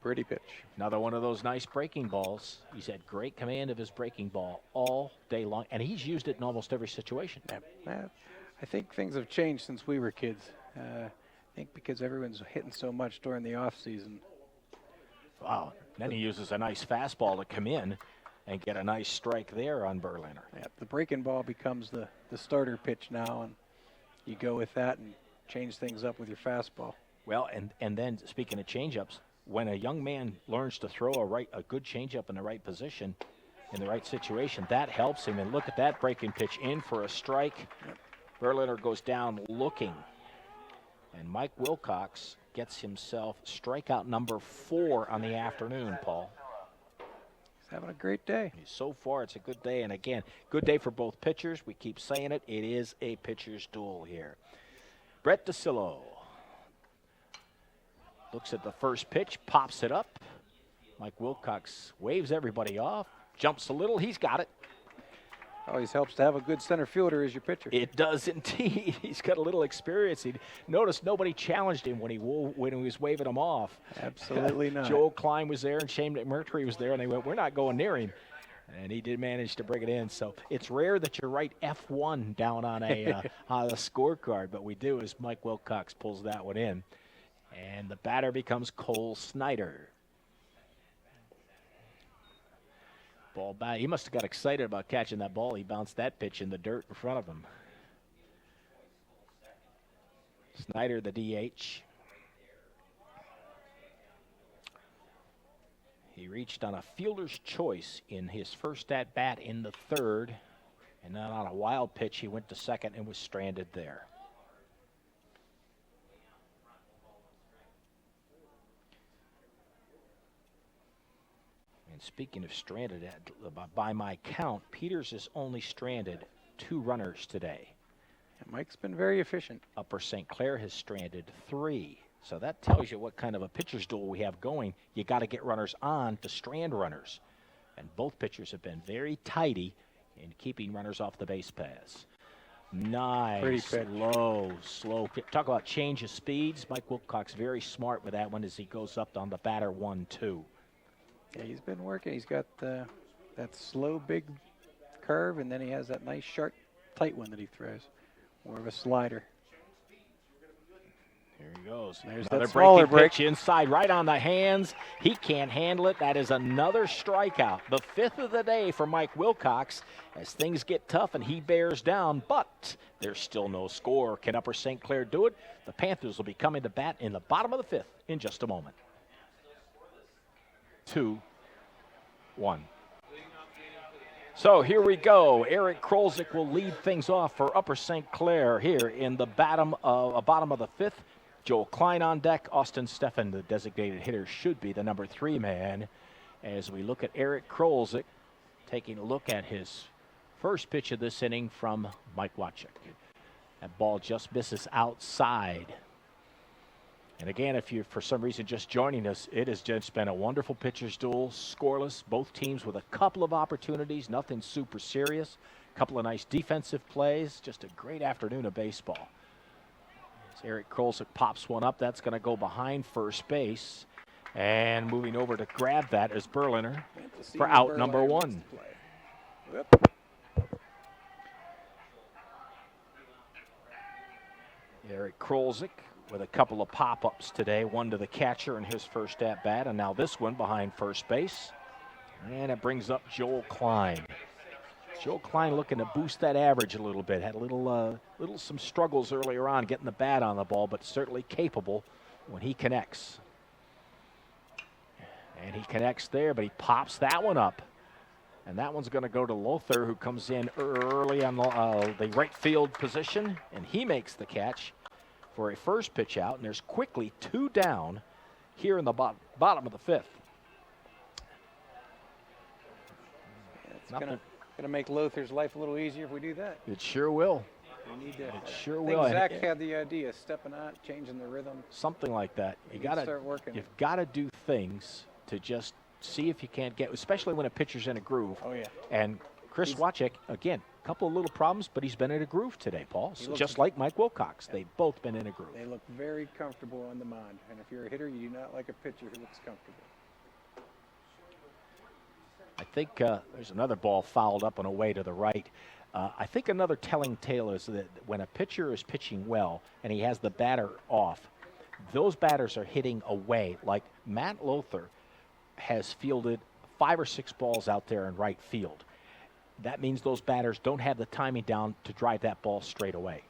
Pretty pitch.
Another one of those nice breaking balls. He's had great command of his breaking ball all day long, and he's used it in almost every situation.
I think things have changed since we were kids. I think because everyone's hitting so much during the off season.
Wow. Then he uses a nice fastball to come in and get a nice strike there on Berliner.
Yeah, the breaking ball becomes the starter pitch now, and you go with that and change things up with your fastball.
Well, and then speaking of changeups, when a young man learns to throw a good changeup in the right position, in the right situation, that helps him. And look at that breaking pitch in for a strike. Yep. Berliner goes down looking. And Mike Wilcox gets himself strikeout number 4 on the afternoon, Paul.
He's having a great day.
So far, it's a good day. And again, good day for both pitchers. We keep saying it. It is a pitcher's duel here. Brett DeCillo looks at the first pitch, pops it up. Mike Wilcox waves everybody off, jumps a little. He's got it.
Always helps to have a good center fielder as your pitcher.
It does indeed. He's got a little experience. Notice nobody challenged him when he was waving him off.
Absolutely not.
Joe Klein was there and Shane McMurtry was there, and they went, we're not going near him. And he did manage to bring it in. So it's rare that you write F1 down on a scorecard, but we do as Mike Wilcox pulls that one in. And the batter becomes Cole Snyder. Ball back. He must have got excited about catching that ball. He bounced that pitch in the dirt in front of him. Snyder, the DH. He reached on a fielder's choice in his first at-bat in the third. And then on a wild pitch, he went to second and was stranded there. And speaking of stranded, by my count, Peters has only stranded 2 runners today.
And Mike's been very efficient.
Upper St. Clair has stranded 3. So that tells you what kind of a pitcher's duel we have going. You got to get runners on to strand runners. And both pitchers have been very tidy in keeping runners off the base paths. Nice, slow. Talk about change of speeds. Mike Wilcox very smart with that one as he goes up on the batter 1-2.
Yeah, he's been working. He's got that slow, big curve, and then he has that nice, sharp, tight one that he throws. More of a slider.
Here he goes.
There's
another
that smaller
breaking
break
pitch inside, right on the hands. He can't handle it. That is another strikeout. The 5th of the day for Mike Wilcox as things get tough and he bears down, but there's still no score. Can Upper St. Clair do it? The Panthers will be coming to bat in the bottom of the 5th in just a moment. 2-1. So here we go. Eric Krolzik will lead things off for Upper St. Clair here in the bottom of the 5th. Joel Klein on deck. Austin Steffen, the designated hitter, should be the number 3 man. As we look at Eric Krolzik, taking a look at his first pitch of this inning from Mike Wachik. That ball just misses outside. And again, if you're for some reason just joining us, it has just been a wonderful pitcher's duel, scoreless. Both teams with a couple of opportunities, nothing super serious. A couple of nice defensive plays. Just a great afternoon of baseball. As Eric Krolzik pops one up, that's going to go behind first base. And moving over to grab that is Berliner for out number 1. Eric Krolzik with a couple of pop-ups today, one to the catcher in his first at-bat, and now this one behind first base. And it brings up Joel Klein. Joel Klein looking to boost that average a little bit. Had some struggles earlier on getting the bat on the ball, but certainly capable when he connects. And he connects there, but he pops that one up. And that one's going to go to Lothar, who comes in early on the right field position, and he makes the catch for a first pitch out, and there's quickly 2 down here in the bottom of the 5th.
It's going to make Lothar's life a little easier if we do that.
It sure will.
We need to.
It sure
I
will.
think Zach had the idea, stepping out, changing the rhythm.
Something like that.
You got to start working.
You've got to do things to just see if you can't get, especially when a pitcher's in a groove.
Oh yeah.
And Chris Wachik, again, a couple of little problems, but he's been in a groove today, Paul. So just like Mike Wilcox, they've both been in a groove.
They look very comfortable on the mound. And if you're a hitter, you do not like a pitcher who looks comfortable.
I think there's another ball fouled up and away to the right. I think another telling tale is that when a pitcher is pitching well and he has the batter off, those batters are hitting away. Like Matt Lothar has fielded 5 or 6 balls out there in right field. That means those batters don't have the timing down to drive that ball straight away.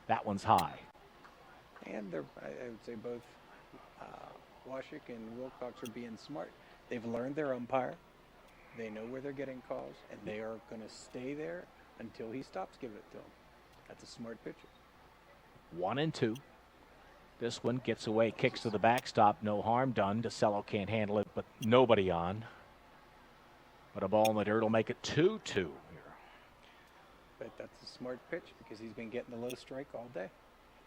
That one's high.
And I would say both Washik and Wilcox are being smart. They've learned their umpire. They know where they're getting calls, and they are going to stay there until he stops giving it to them. That's a smart pitcher.
1-2. This one gets away, kicks to the backstop, no harm done. DeCello can't handle it, but nobody on. But a ball in the dirt will make it 2-2 here.
But that's a smart pitch because he's been getting the low strike all day.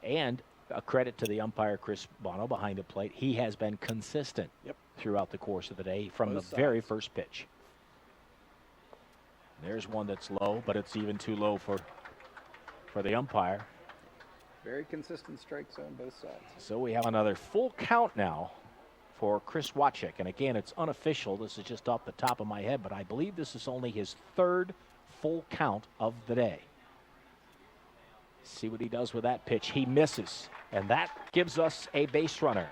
And a credit to the umpire, Chris Bono, behind the plate. He has been consistent throughout the course of the day from the very first pitch. There's one that's low, but it's even too low for the umpire.
Very consistent strike zone both sides.
So we have another full count now for Chris Wachek. And again, it's unofficial. This is just off the top of my head, but I believe this is only his third full count of the day. See what he does with that pitch. He misses, and that gives us a base runner.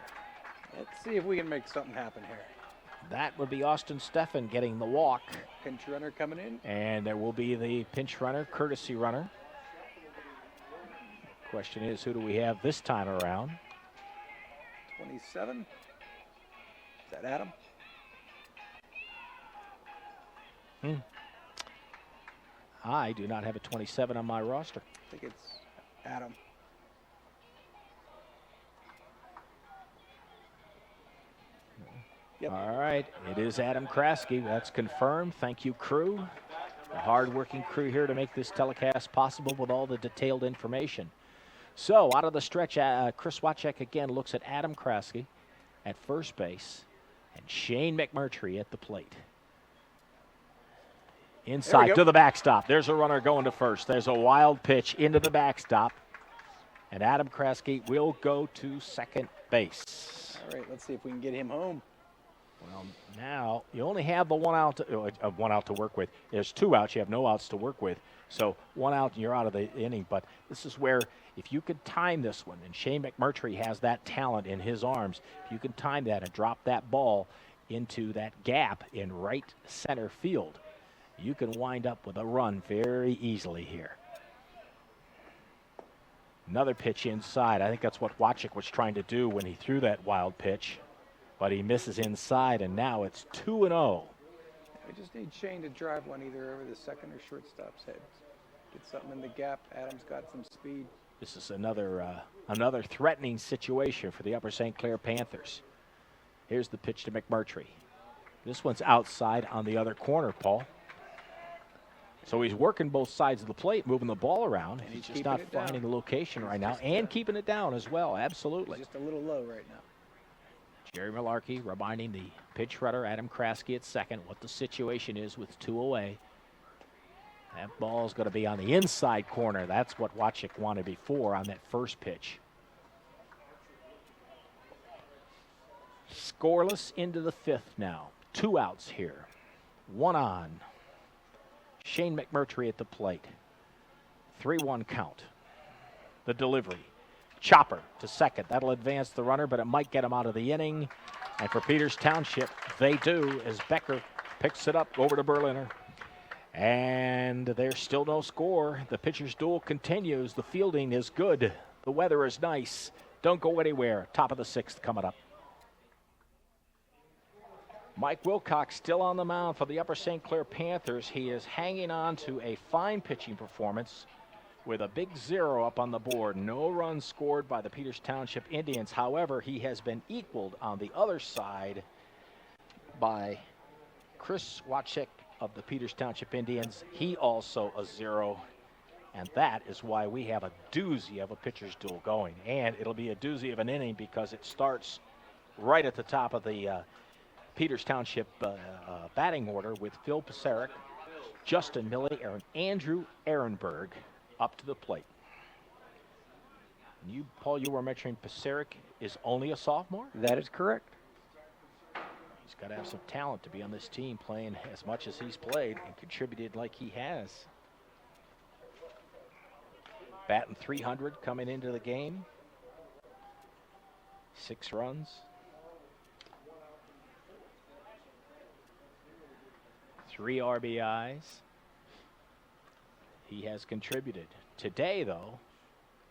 Let's see if we can make something happen here.
That would be Austin Steffen getting the walk.
Pinch runner coming in.
And there will be the pinch runner, courtesy runner. Question is, who do we have this time around?
27. Is that Adam?
I do not have a 27 on my roster.
I think it's Adam. Yep.
All right, it is Adam Kraske. That's confirmed. Thank you, crew. The hard-working crew here to make this telecast possible with all the detailed information. So, out of the stretch, Chris Wachek again looks at Adam Kraske at first base and Shane McMurtry at the plate. Inside to the backstop. There's a runner going to first. There's a wild pitch into the backstop. And Adam Kraske will go to second base.
All right, let's see if we can get him home.
Well, now you only have the one out to work with. There's 2 outs. You have no outs to work with. So 1 out and you're out of the inning. But this is where if you could time this one, and Shane McMurtry has that talent in his arms, if you can time that and drop that ball into that gap in right center field, you can wind up with a run very easily here. Another pitch inside. I think that's what Wachek was trying to do when he threw that wild pitch. But he misses inside, and now it's 2-0.
We just need Shane to drive one either over the second or shortstop's head. Get something in the gap. Adam's got some speed.
This is another threatening situation for the Upper St. Clair Panthers. Here's the pitch to McMurtry. This one's outside on the other corner, Paul. So he's working both sides of the plate, moving the ball around. And he's just not finding the location right now and keeping it down as well. Absolutely.
Just a little low right now.
Jerry Malarkey reminding the pitch runner, Adam Kraske, at second, what the situation is with 2 away. That ball's going to be on the inside corner. That's what Wachek wanted before on that first pitch. Scoreless into the 5th now. 2 outs here. 1 on. Shane McMurtry at the plate. 3-1 count. The delivery. Chopper to second. That'll advance the runner, but it might get him out of the inning. And for Peters Township, they do, as Becker picks it up over to Berliner. And there's still no score. The pitcher's duel continues. The fielding is good. The weather is nice. Don't go anywhere. Top of the 6th coming up. Mike Wilcox still on the mound for the Upper St. Clair Panthers. He is hanging on to a fine pitching performance with a big 0 up on the board. No runs scored by the Peters Township Indians. However, he has been equaled on the other side by Chris Wachek of the Peters Township Indians. He also a 0. And that is why we have a doozy of a pitcher's duel going. And it'll be a doozy of an inning because it starts right at the top of the Peters Township batting order with Phil Paseric, Justin Milley, and Andrew Ehrenberg up to the plate. And you, Paul, you were mentioning Paseric is only a sophomore?
That is correct.
He's got to have some talent to be on this team playing as much as he's played and contributed like he has. Batting .300 coming into the game. 6 runs. 3 RBIs. He has contributed. Today, though,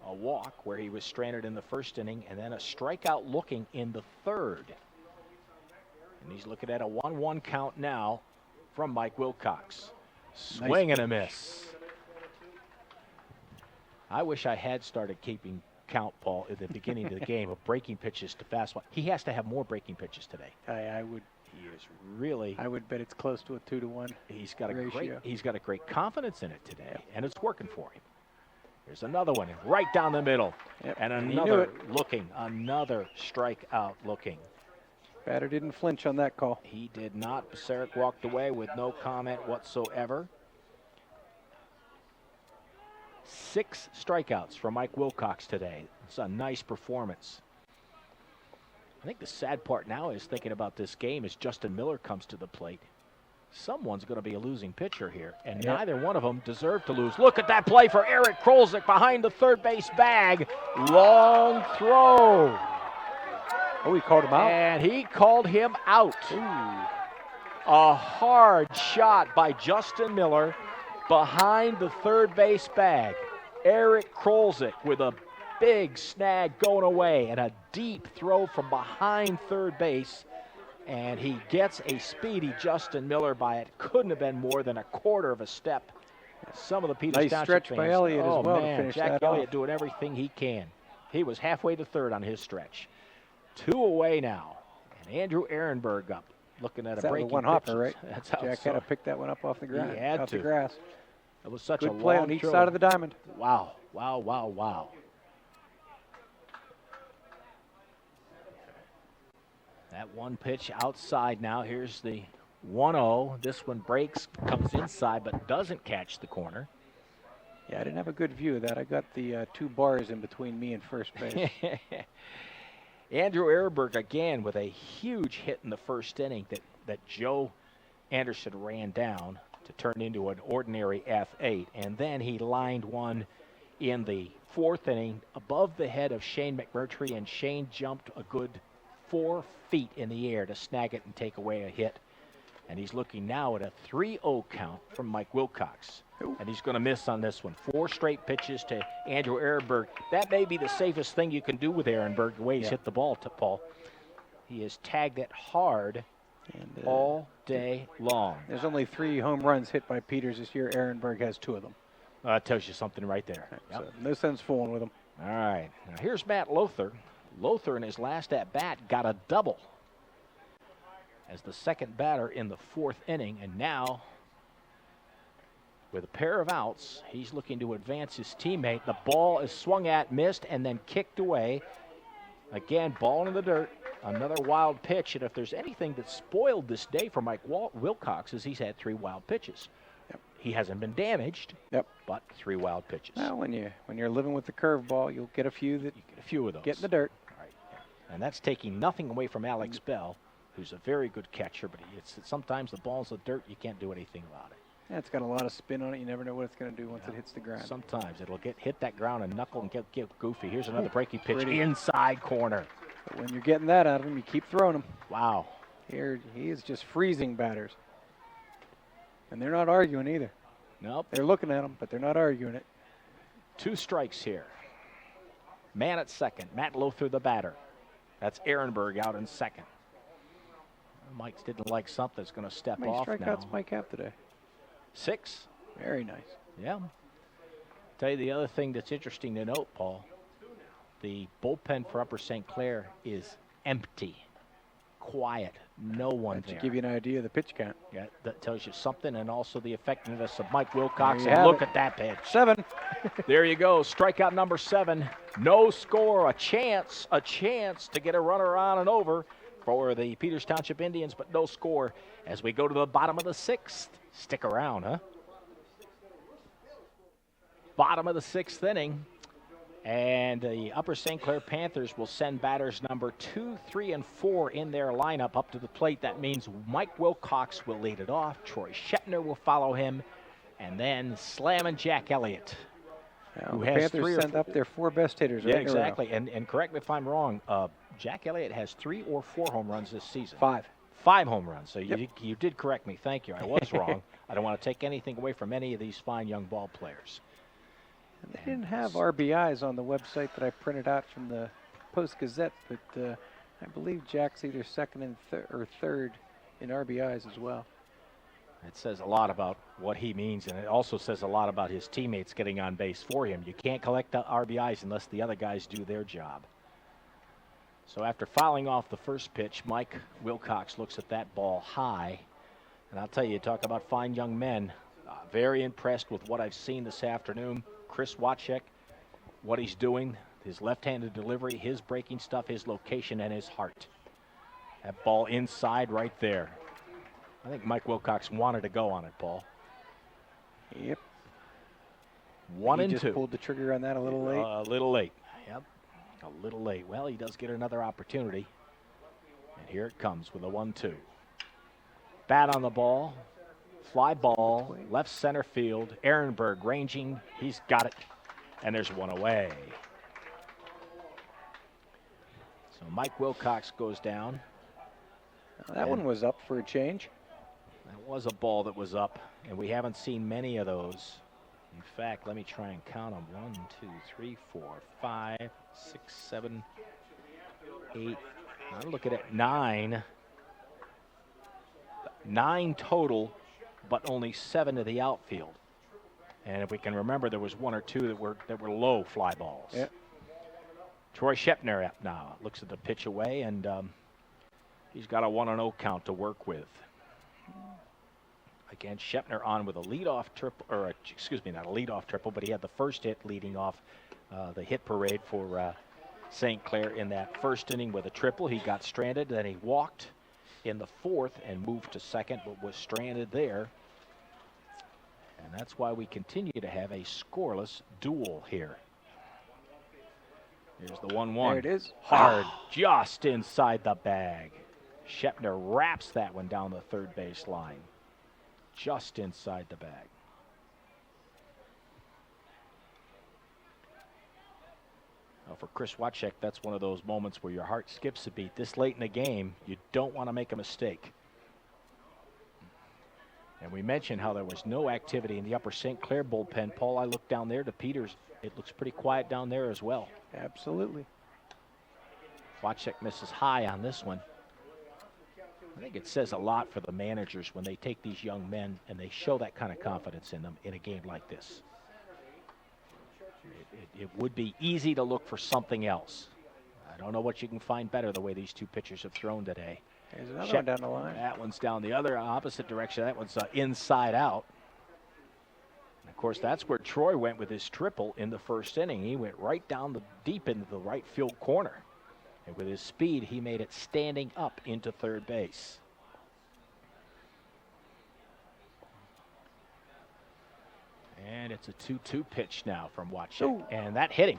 a walk where he was stranded in the first inning and then a strikeout looking in the 3rd. And he's looking at a 1-1 count now from Mike Wilcox. Swing and a miss. I wish I had started keeping count, Paul, at the beginning of the game of breaking pitches to fastball. He has to have more breaking pitches today.
I would.
He is really.
I would bet it's close to a 2-to-1.
He's got
ratio.
He's got a great confidence in it today, and it's working for him. There's another one right down the middle, and another strikeout looking.
Batter didn't flinch on that call.
He did not. Paseric walked away with no comment whatsoever. 6 strikeouts for Mike Wilcox today. It's a nice performance. I think the sad part now is thinking about this game as Justin Miller comes to the plate. Someone's going to be a losing pitcher here, and neither one of them deserve to lose. Look at that play for Eric Krolzik behind the third base bag. Long throw.
Oh, he called him out.
And he called him out.
Ooh.
A hard shot by Justin Miller behind the third base bag. Eric Krolzik with a big snag going away and a deep throw from behind third base. And he gets a speedy Justin Miller by it. Couldn't have been more than a quarter of a step. Some of the Peters
nice
Township
stretch
fans,
by Elliott as well
man,
to finish
Jack
that
Elliott
off.
doing everything he can. He was halfway to third on his stretch. 2 away now. And Andrew Ehrenberg up, looking at a breaking
one hopper,
pitches.
right?
That's how
Jack had to pick that one up off the ground.
He had
off
to.
the grass.
It was such a
Good play
long
on each
throw.
side of the diamond.
Wow, wow, wow, wow. That one pitch outside now. Here's the 1-0. This one breaks, comes inside, but doesn't catch the corner.
Yeah, I didn't have a good view of that. I got the 2 bars in between me and first base.
Andrew Ehrenberg again with a huge hit in the first inning that Joe Anderson ran down to turn into an ordinary F8. And then he lined one in the 4th inning above the head of Shane McMurtry, and Shane jumped a good 4 feet in the air to snag it and take away a hit. And he's looking now at a 3-0 count from Mike Wilcox. And he's going to miss on this one. 4 straight pitches to Andrew Ehrenberg. That may be the safest thing you can do with Ehrenberg, the way he's hit the ball, to Paul. He has tagged it hard and, all day long.
There's only 3 home runs hit by Peters this year. Ehrenberg has 2 of them.
That tells you something right there. Yep.
So no sense fooling with him.
All right. Now here's Matt Lothar. Lothar in his last at-bat got a double as the second batter in the 4th inning, and now with a pair of outs, he's looking to advance his teammate. The ball is swung at, missed, and then kicked away. Again, ball in the dirt. Another wild pitch, and if there's anything that spoiled this day for Mike Wilcox is he's had 3 wild pitches.
Yep.
He hasn't been damaged, but 3 wild pitches.
Well, when you're living with the curveball, you'll get a few that
you get a few of those.
Get in the dirt.
Right. And that's taking nothing away from Alex Bell, who's a very good catcher, but sometimes the ball's in the dirt, you can't do anything about it.
Yeah, it's got a lot of spin on it. You never know what it's going to do once it hits the ground.
Sometimes it'll hit that ground and knuckle and get goofy. Here's another breaking pitch inside corner.
But when you're getting that out of him, you keep throwing them.
Wow.
Here he is just freezing batters. And they're not arguing either.
Nope.
They're looking at him, but they're not arguing it.
2 strikes here. Man at second. Matt Lothar, the batter. That's Ehrenberg out in second. Mike didn't like something that's going to step off now.
How many strikeouts Mike have today?
6.
Very nice.
Yeah. Tell you the other thing that's interesting to note, Paul. The bullpen for Upper St. Clair is empty, quiet, no one there.
To give you an idea of the pitch count.
Yeah, that tells you something, and also the effectiveness of Mike Wilcox.
There you
And look
have
at that pitch.
7.
There you go. Strikeout number 7. No score. A chance to get a runner on and over for the Peters Township Indians, but no score as we go to the bottom of the 6th. Stick around, huh? Bottom of the 6th inning. And the Upper St. Clair Panthers will send batters number 2, 3, and 4 in their lineup up to the plate. That means Mike Wilcox will lead it off. Troy Shepner will follow him. And then slamming Jack Elliott.
Now, the Panthers sent up their 4 best hitters.
Yeah,
right
exactly. And correct me if I'm wrong. Jack Elliott has 3 or 4 home runs this season.
5.
5 home runs. So you did correct me. Thank you. I was wrong. I don't want to take anything away from any of these fine young ball players.
They didn't have RBIs on the website that I printed out from the Post-Gazette, but I believe Jack's either second and or third in RBIs as well.
It says a lot about what he means, and it also says a lot about his teammates getting on base for him. You can't collect the RBIs unless the other guys do their job. So after fouling off the first pitch, Mike Wilcox looks at that ball high. And I'll tell you, talk about fine young men. Very impressed with what I've seen this afternoon. Chris Wachek, what he's doing, his left-handed delivery, his breaking stuff, his location, and his heart. That ball inside right there. I think Mike Wilcox wanted to go on it, Paul.
Yep.
1 and 2.
He just pulled the trigger on that a little late.
A little late. Yep. A little late. Well, he does get another opportunity. And here it comes with a 1-2. Bat on the ball. Fly ball, left center field. Ehrenberg ranging. He's got it. And there's one away. So Mike Wilcox goes down.
That one was up for a change.
That was a ball that was up, and we haven't seen many of those. In fact, let me try and count them. 1, 2, 3, 4, 5, 6, 7, 8. I'm looking at 9. 9 total, but only 7 to the outfield. And if we can remember, there was 1 or 2 that were low fly balls.
Yep.
Troy Shepner now looks at the pitch away, and he's got a 1-0 count to work with. Again, Shepner on with a leadoff triple, or excuse me, not a leadoff triple, but he had the first hit leading off the hit parade for St. Clair in that first inning with a triple. He got stranded, then he walked in the 4th and moved to second, but was stranded there. And that's why we continue to have a scoreless duel here. Here's the 1-1.
There it is.
Hard, just inside the bag. Shepner wraps that one down the third base line. Just inside the bag. Well, for Chris Wachek, that's one of those moments where your heart skips a beat. This late in the game, you don't want to make a mistake. And we mentioned how there was no activity in the upper St. Clair bullpen. Paul, I look down there to Peters. It looks pretty quiet down there as well.
Absolutely.
Wachek misses high on this one. I think it says a lot for the managers when they take these young men and they show that kind of confidence in them in a game like this. It would be easy to look for something else. I don't know what you can find better the way these two pitchers have thrown today.
There's another one down the line.
That one's down the other opposite direction. That one's inside out. And of course, that's where Troy went with his triple in the first inning. He went right down the deep into the right field corner. And with his speed, he made it standing up into third base. And it's a 2-2 pitch now from Wachek. And that hit him.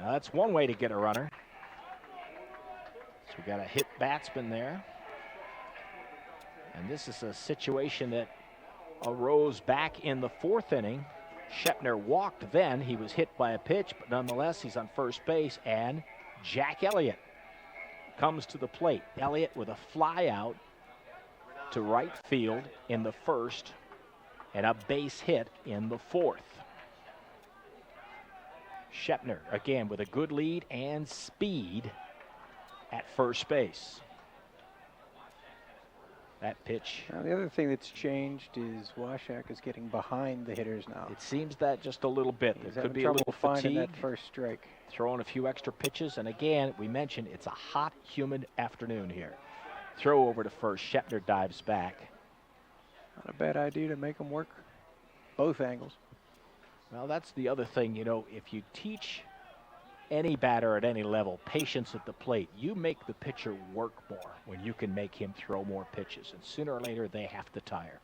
Now that's one way to get a runner. So we got a hit batsman there. And this is a situation that arose back in the 4th inning. Shepner walked then. He was hit by a pitch, but nonetheless, he's on first base. And Jack Elliott comes to the plate. Elliott with a fly out to right field in the 1st and a base hit in the 4th. Shepner again with a good lead and speed at first base. That pitch.
Now, the other thing that's changed is Wachek is getting behind the hitters now.
It seems that just a little bit.
He's
There could
having
be a
trouble
little
finding
fatigue.
that first strike.
Throwing a few extra pitches. And again, we mentioned it's a hot, humid afternoon here. Throw over to first. Shepner dives back.
Not a bad idea to make them work both angles.
Well, that's the other thing, you know, if you teach any batter at any level patience at the plate, you make the pitcher work more when you can make him throw more pitches. And sooner or later, they have to tire.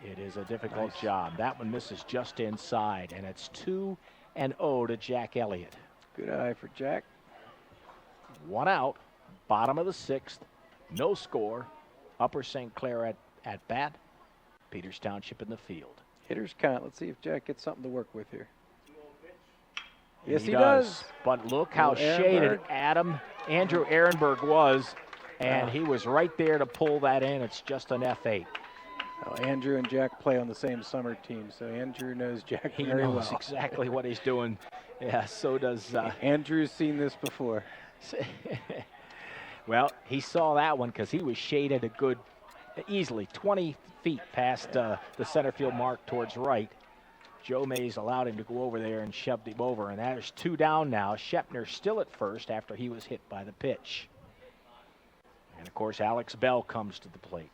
It is a difficult job. That one misses just inside, and it's 2-0 to Jack Elliott.
Good eye for Jack.
1 out, bottom of the 6th, no score. Upper St. Clair at bat, Peters Township in the field.
Hitters count. Let's see if Jack gets something to work with here. Yes, he
does.
does.
But look how shaded Andrew Ehrenberg was, and he was right there to pull that in. It's just an F8.
Well, Andrew and Jack play on the same summer team, so Andrew knows Jack
He
very
knows
well.
exactly what he's doing. Yeah, so does.
Andrew's seen this before.
Well, he saw that one because he was shaded a good, easily 20 feet past the center field mark towards right. Joe Mays allowed him to go over there and shoved him over, and there's 2 down now. Shepner still at first after he was hit by the pitch. And, of course, Alex Bell comes to the plate.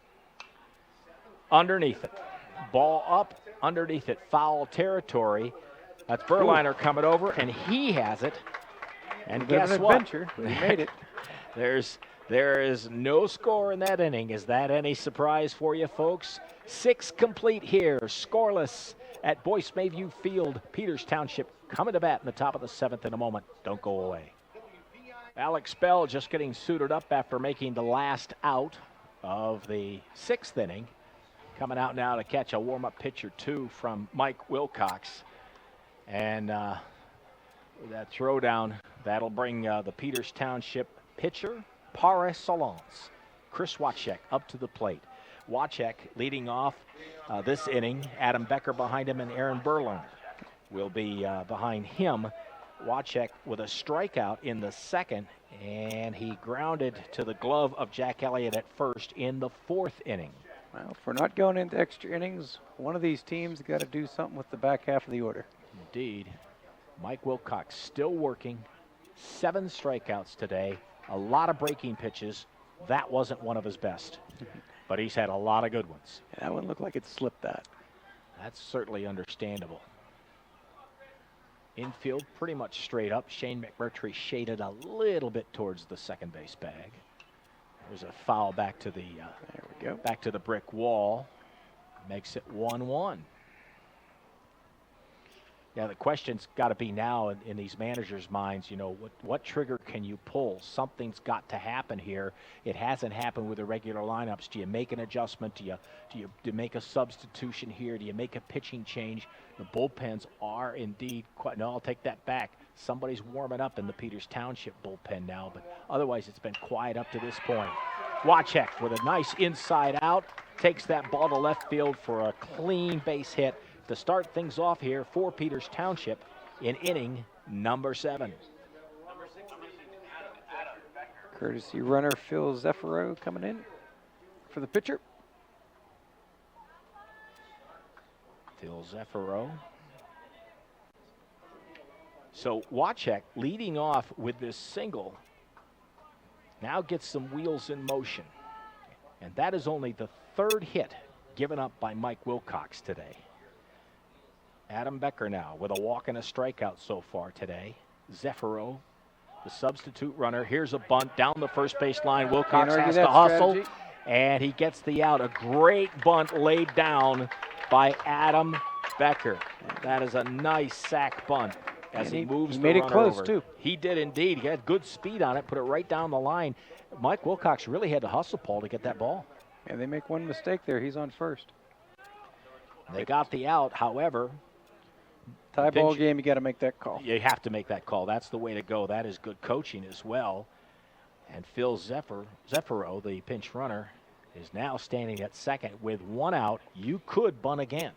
Underneath it. Ball up, underneath it, foul territory. That's Berliner coming over, and he has it. And guess what?
Adventure, but he made it.
There is no score in that inning. Is that any surprise for you, folks? 6 complete here, scoreless at Boyce Mayview Field. Peters Township coming to bat in the top of the 7th in a moment. Don't go away. Alex Bell just getting suited up after making the last out of the 6th inning. Coming out now to catch a warm-up pitch or two from Mike Wilcox. And that throwdown, that'll bring the Peters Township pitcher, par excellence, Chris Wachek, up to the plate. Wachek leading off this inning. Adam Becker behind him, and Aaron Berlin will be behind him. Wachek with a strikeout in the 2nd, and he grounded to the glove of Jack Elliott at first in the 4th inning.
Well, if we're not going into extra innings, one of these teams got to do something with the back half of the order.
Indeed. Mike Wilcox still working. 7 strikeouts today. A lot of breaking pitches. That wasn't one of his best, but he's had a lot of good ones.
Yeah, that one looked like it slipped that.
That's certainly understandable. Infield pretty much straight up. Shane McMurtry shaded a little bit towards the second base bag. There's a foul back to the
there we go.
Back to the brick wall. Makes it 1-1. Yeah, the question's got to be now in these managers' minds, you know, what trigger can you pull? Something's got to happen here. It hasn't happened with the regular lineups. Do you make an adjustment? Do you make a substitution here? Do you make a pitching change? The bullpens are indeed quite. No, I'll take that back. Somebody's warming up in the Peters Township bullpen now, but otherwise it's been quiet up to this point. Wachek with a nice inside out, takes that ball to left field for a clean base hit to start things off here for Peters Township in inning number 7.
Courtesy runner Phil Zeffiro coming in for the pitcher.
Phil Zeffiro. So Wachek leading off with this single now gets some wheels in motion. And that is only the 3rd hit given up by Mike Wilcox today. Adam Becker now with a walk and a strikeout so far today. Zeffiro, the substitute runner. Here's a bunt down the first base line. Wilcox has to hustle, strategy. And he gets the out. A great bunt laid down by Adam Becker. That is a nice sack bunt as he moves the runner over.
He made it close, too.
He did indeed. He had good speed on it, put it right down the line. Mike Wilcox really had to hustle, Paul, to get that ball.
And they make one mistake there. He's on first.
They got the out, however.
Tie ball game, you got to make that call.
You have to make that call. That's the way to go. That is good coaching as well. And Phil Zeffiro, the pinch runner, is now standing at second with 1 out. You could bunt again.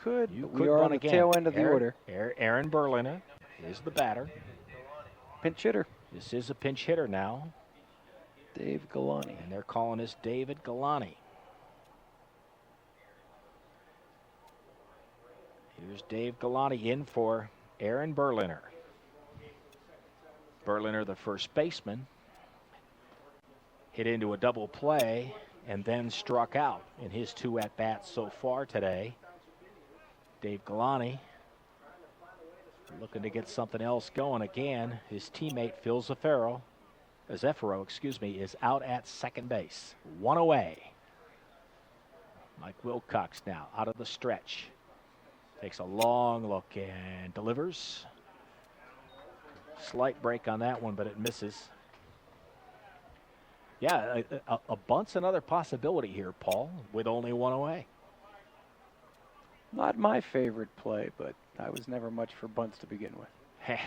We are on the tail end of the order.
Aaron Berliner is the batter.
Pinch hitter.
This is a pinch hitter now.
Dave Galani.
And they're calling this David Galani. Here's Dave Galani in for Aaron Berliner. Berliner, the first baseman, hit into a double play and then struck out in his 2 at-bats so far today. Dave Galani looking to get something else going again. His teammate Phil Zeffiro, is out at second base. 1 away. Mike Wilcox now out of the stretch. Takes a long look and delivers. Slight break on that one, but it misses. Yeah, a bunt's another possibility here, Paul, with only 1 away.
Not my favorite play, but I was never much for bunts to begin with.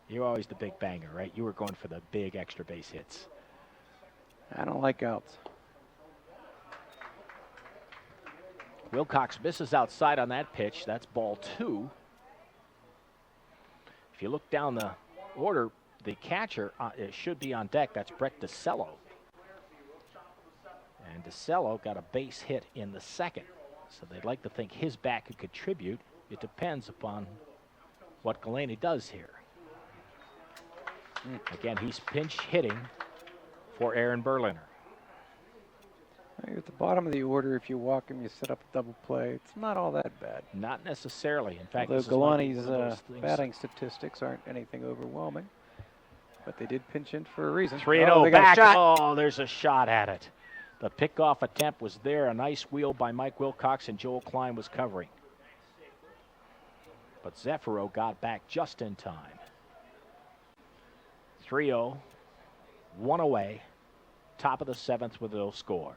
You're always the big banger, right? You were going for the big extra base hits.
I don't like outs.
Wilcox misses outside on that pitch. That's ball 2. If you look down the order, the catcher it should be on deck. That's Brett DeCello. And DeCello got a base hit in the 2nd. So they'd like to think his bat could contribute. It depends upon what Galani does here. Again, he's pinch hitting for Aaron Berliner.
You're at the bottom of the order. If you walk him, you set up a double play. It's not all that bad.
Not necessarily. In fact,
although Galani's batting statistics aren't anything overwhelming, but they did pinch in for a reason.
3-0 back. Oh, there's a shot at it. The pickoff attempt was there. A nice wheel by Mike Wilcox, and Joel Klein was covering. But Zeffiro got back just in time. 3-0, one away, top of the 7th with no score.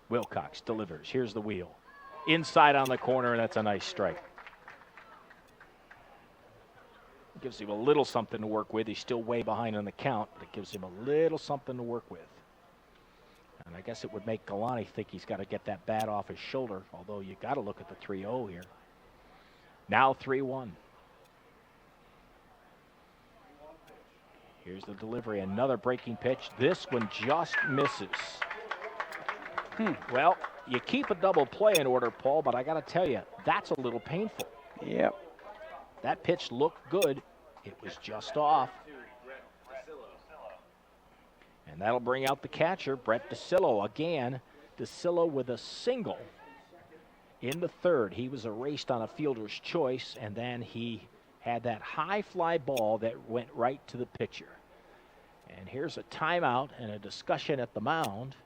Wilcox delivers. Here's the wheel. Inside on the corner, and that's a nice strike. Gives him a little something to work with. He's still way behind on the count, but it gives him a little something to work with. And I guess it would make Galani think he's got to get that bat off his shoulder, although you got to look at the 3-0 here. Now 3-1. Here's the delivery, another breaking pitch. This one just misses. Well, you keep a double play in order, Paul, but I got to tell you, that's a little painful.
Yep.
That pitch looked good. It was just off. And that'll bring out the catcher, Brett DeCillo. Again, DeCillo with a single in the 3rd. He was erased on a fielder's choice, and then he had that high fly ball that went right to the pitcher. And here's a timeout and a discussion at the mound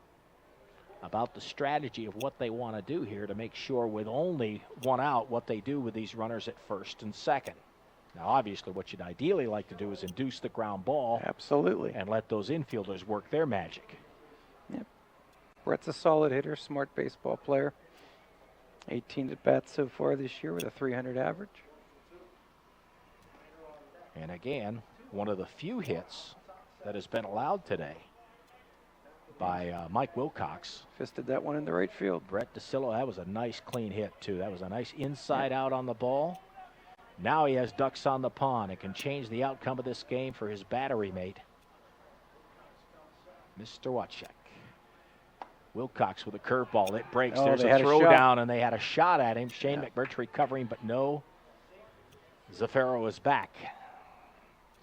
about the strategy of what they want to do here to make sure with only one out what they do with these runners at 1st and 2nd. Now, obviously, what you'd ideally like to do is induce the ground ball.
Absolutely.
And let those infielders work their magic.
Yep. Brett's a solid hitter, smart baseball player. 18 at bats so far this year with a .300 average.
And again, one of the few hits that has been allowed today by Mike Wilcox.
Fisted that one in the right field.
Brett DeCillo, that was a nice clean hit too. That was a nice inside out on the ball. Now he has ducks on the pond and can change the outcome of this game for his battery mate, Mr. Wachek. Wilcox with a curveball. It breaks. There's a throw down, and they had a shot at him. Shane McMurtry covering, but no. Zafiro is back.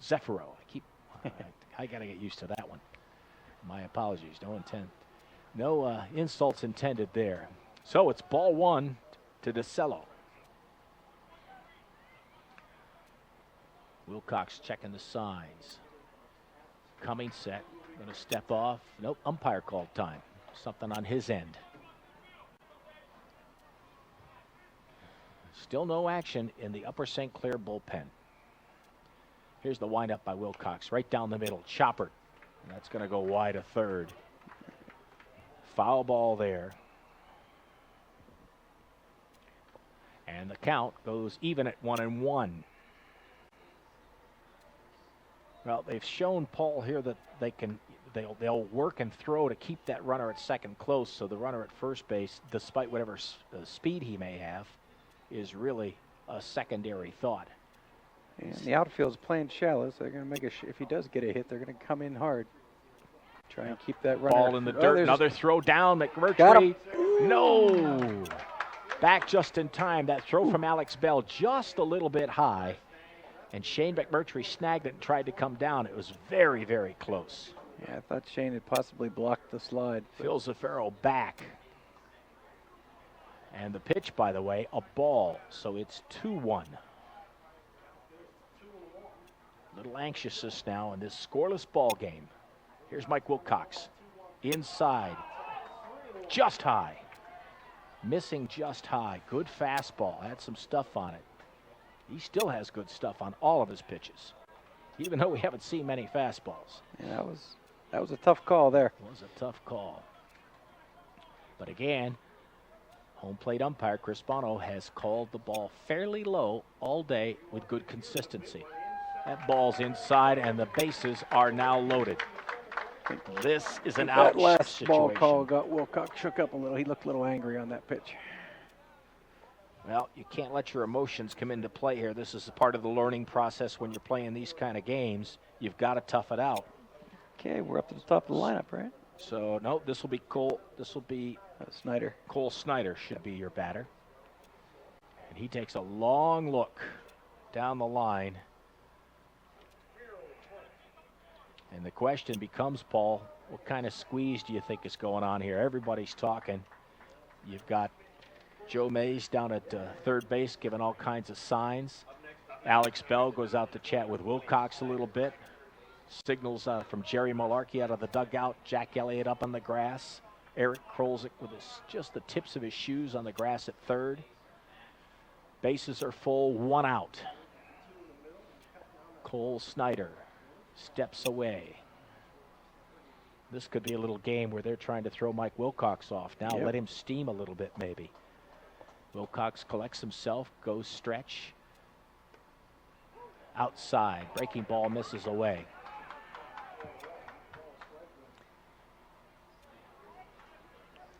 Zephyro. I got to get used to that one. My apologies. No insults intended there. So it's ball 1 to DeCillo. Wilcox checking the signs. Coming set. Going to step off. Nope, umpire called time. Something on his end. Still no action in the Upper St. Clair bullpen. Here's the windup by Wilcox. Right down the middle. Chopper. And that's going to go wide of 3rd. Foul ball there. And the count goes even at 1-1. Well, they've shown Paul here that they'll work and throw to keep that runner at 2nd close, so the runner at 1st base, despite whatever speed he may have, is really a secondary thought.
And the outfield's playing shallow, so they're going to make if he does get a hit, they're going to come in hard. Try and keep that runner.
Ball in the dirt. Another throw down. McMurtry. No. Back just in time. That throw from Alex Bell just a little bit high. And Shane McMurtry snagged it and tried to come down. It was very, very close.
Yeah, I thought Shane had possibly blocked the slide.
Phil Zafiro back. And the pitch, by the way, a ball. So it's 2-1. Little anxiousness now in this scoreless ball game. Here's Mike Wilcox. Inside. Just high. Missing just high. Good fastball. Had some stuff on it. He still has good stuff on all of his pitches, even though we haven't seen many fastballs.
Yeah, that was a tough call there.
It was a tough call. But again, home plate umpire Chris Bono has called the ball fairly low all day with good consistency. That ball's inside, and the bases are now loaded. This is an ouch
situation. That last ball call got Wilcox shook up a little. He looked a little angry on that pitch.
Well, you can't let your emotions come into play here. This is a part of the learning process when you're playing these kind of games. You've got to tough it out.
Okay, we're up to the top of the lineup, right?
So, no, this will be Cole. This will be
Snyder.
Cole Snyder should be your batter. And he takes a long look down the line. And the question becomes, Paul, what kind of squeeze do you think is going on here? Everybody's talking. You've got Joe Mays down at 3rd base giving all kinds of signs. Alex Bell goes out to chat with Wilcox a little bit. Signals from Jerry Malarkey out of the dugout. Jack Elliott up on the grass. Eric Krolzik with just the tips of his shoes on the grass at 3rd. Bases are full, 1 out. Cole Snyder steps away. This could be a little game where they're trying to throw Mike Wilcox off. Now let him steam a little bit maybe. Wilcox collects himself, goes stretch. Outside, breaking ball misses away.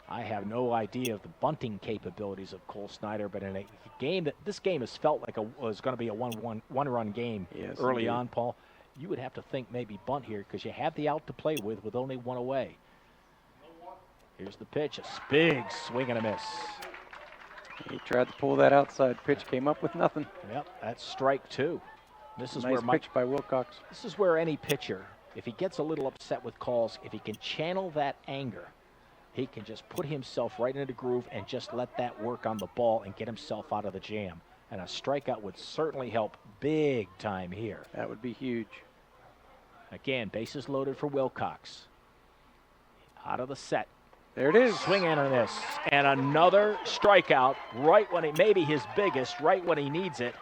I have no idea of the bunting capabilities of Cole Snyder, but in a game this game has felt like was going to be a one-run game early on, Paul. You would have to think maybe bunt here because you have the out to play with only one away. Here's the pitch, a big swing and a miss.
He tried to pull that outside pitch, came up with nothing.
Yep, that's strike two. This is
nice
where
pitch by Wilcox.
This is where any pitcher, if he gets a little upset with calls, if he can channel that anger, he can just put himself right into the groove and just let that work on the ball and get himself out of the jam. And a strikeout would certainly help big time here.
That would be huge.
Again, bases loaded for Wilcox. Out of the set.
There it is.
Swing and a miss. And another strikeout right when maybe his biggest, right when he needs it.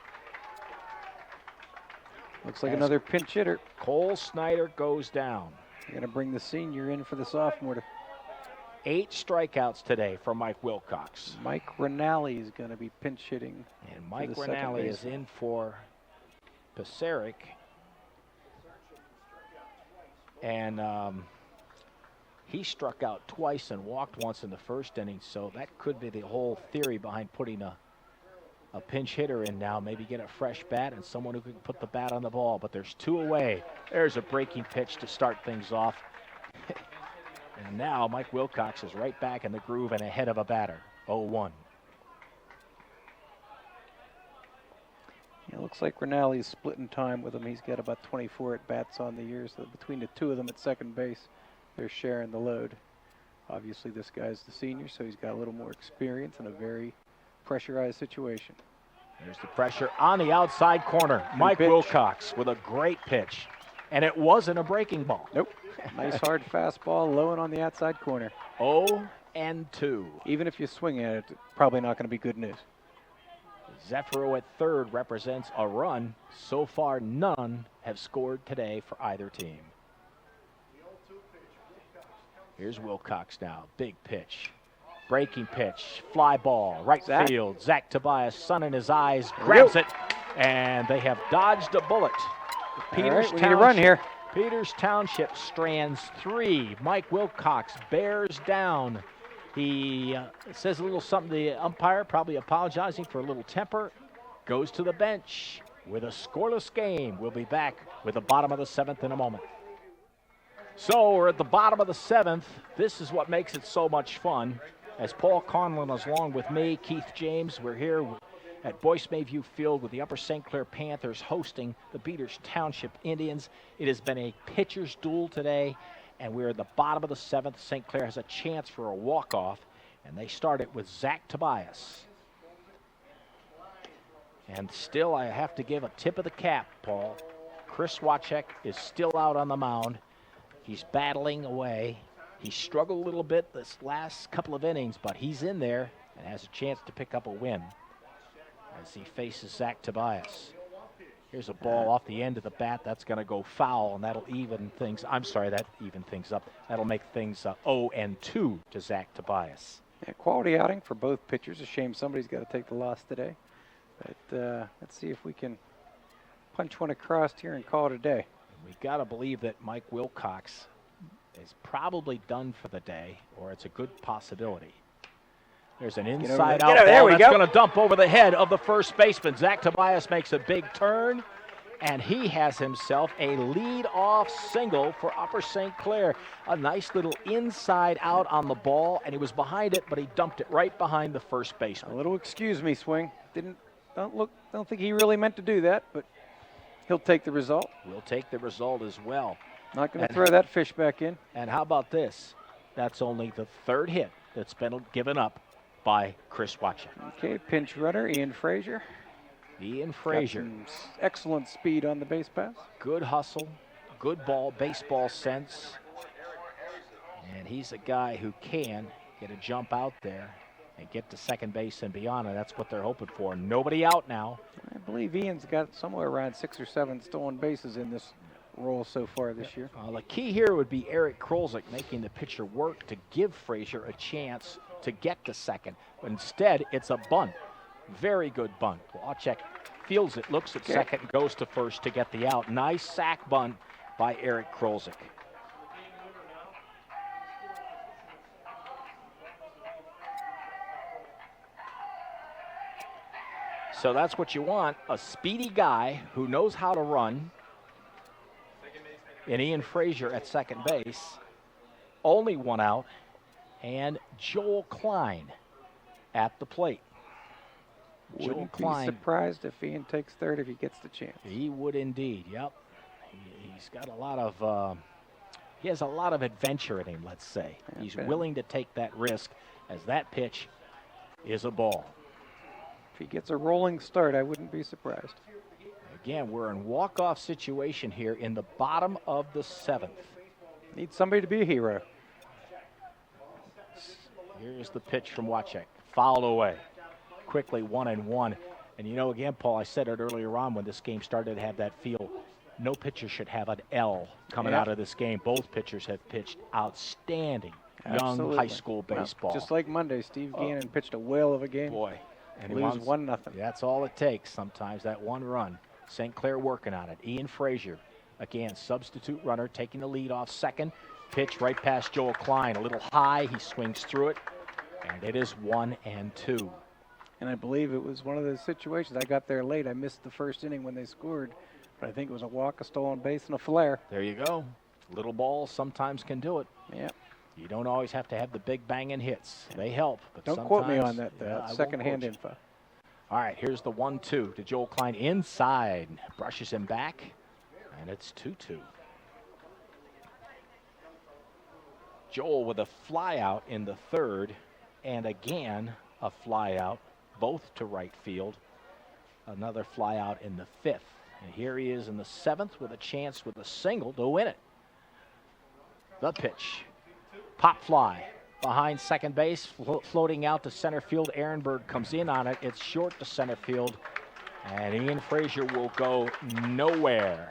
Looks like another pinch hitter.
Cole Snyder goes down.
You're going to bring the senior in for the sophomore.
8 strikeouts today for Mike Wilcox.
Mike Rinaldi is going to be pinch hitting.
And Mike Rinaldi is in for Paseric. And he struck out twice and walked once in the first inning, so that could be the whole theory behind putting a pinch hitter in now. Maybe get a fresh bat and someone who can put the bat on the ball. But there's 2 away. There's a breaking pitch to start things off. And now Mike Wilcox is right back in the groove and ahead of a batter. 0-1.
It looks like Rinaldi's splitting time with him. He's got about 24 at-bats on the year, so between the 2 of them at second base, they're sharing the load. Obviously, this guy's the senior, so he's got a little more experience in a very pressurized situation.
There's the pressure on the outside corner. Mike Wilcox with a great pitch. And it wasn't a breaking ball.
Nope. Nice hard fastball, low and on the outside corner.
0-2.
Even if you swing at it, probably not going to be good news.
Zeffiro at third represents a run. So far, none have scored today for either team. Here's Wilcox now. Big pitch. Breaking pitch. Fly ball. Right field. Zach Tobias, sun in his eyes, grabs it. And they have dodged a bullet.
Peters Township, we need a run here.
Peters Township strands 3. Mike Wilcox bears down. He says a little something to the umpire, probably apologizing for a little temper. Goes to the bench with a scoreless game. We'll be back with the bottom of the 7th in a moment. So we're at the bottom of the 7th. This is what makes it so much fun. As Paul Conlon is along with me, Keith James, we're here at Boyce Mayview Field with the Upper St. Clair Panthers hosting the Peters Township Indians. It has been a pitcher's duel today, and we're at the bottom of the 7th. St. Clair has a chance for a walk-off, and they start it with Zach Tobias. And still, I have to give a tip of the cap, Paul. Chris Wachek is still out on the mound. He's battling away. He struggled a little bit this last couple of innings, but he's in there and has a chance to pick up a win as he faces Zach Tobias. Here's a ball off the end of the bat. That's going to go foul, and that'll even things. I'm sorry, that even things up. That'll make things 0-2 to Zach Tobias.
Yeah, quality outing for both pitchers. A shame somebody's got to take the loss today. But let's see if we can punch one across here and call it a day.
We got to believe that Mike Wilcox is probably done for the day, or it's a good possibility. There's an inside out ball that's going to dump over the head of the first baseman. Zach Tobias makes a big turn, and he has himself a lead-off single for Upper St. Clair. A nice little inside out on the ball, and he was behind it, but he dumped it right behind the first baseman.
A little excuse me swing. Don't think he really meant to do that, but he'll take the result.
We'll take the result as well.
Not going to throw that fish back in.
And how about this? That's only the 3rd hit that's been given up by Chris Wachek.
Okay, pinch runner, Ian Frazier.
Ian Frazier.
Excellent speed on the base pass.
Good hustle, good baseball sense. And he's a guy who can get a jump out there and get to second base and beyond, and that's what they're hoping for. Nobody out now.
I believe Ian's got somewhere around 6 or 7 stolen bases in this role so far this year.
The key here would be Eric Krolzik making the pitcher work to give Frazier a chance to get to second. But instead, it's a bunt. Very good bunt. Wachek fields it, looks at second, goes to first to get the out. Nice sack bunt by Eric Krolzik. So that's what you want, a speedy guy who knows how to run. And Ian Frazier at second base. Only one out. And Joel Klein at the plate.
Wouldn't be surprised if Ian takes third if he gets the chance.
He would indeed, yep. He's got a lot of, he has a lot of adventure in him, let's say. He's willing to take that risk as that pitch is a ball.
If he gets a rolling start, I wouldn't be surprised.
Again, we're in walk-off situation here in the bottom of the seventh.
Need somebody to be a hero.
Here's the pitch from Wachek. Fouled away. Quickly 1-1. And you know, again, Paul, I said it earlier on when this game started to have that feel. No pitcher should have an L coming out of this game. Both pitchers have pitched outstanding young high school baseball.
Just like Monday, Steve Gannon pitched a whale of a game.
Boy.
And lose 1-0.
That's all it takes sometimes, that one run. St. Clair working on it. Ian Frazier, again, substitute runner, taking the lead off second. Pitch right past Joel Klein. A little high. He swings through it. And it is 1-2.
And I believe it was one of those situations. I got there late. I missed the first inning when they scored. But I think it was a walk, a stolen base, and a flare.
There you go. Little balls sometimes can do it.
Yeah.
You don't always have to have the big banging hits. They help. But
don't quote me on that, second-hand info.
All right, here's the 1-2 to Joel Klein inside. Brushes him back, and it's 2-2. Joel with a fly out in the third, and again a fly out, both to right field. Another fly out in the fifth. And here he is in the seventh with a chance with a single to win it. The pitch. Pop fly behind second base, floating out to center field. Ehrenberg comes in on it. It's short to center field, and Ian Frazier will go nowhere.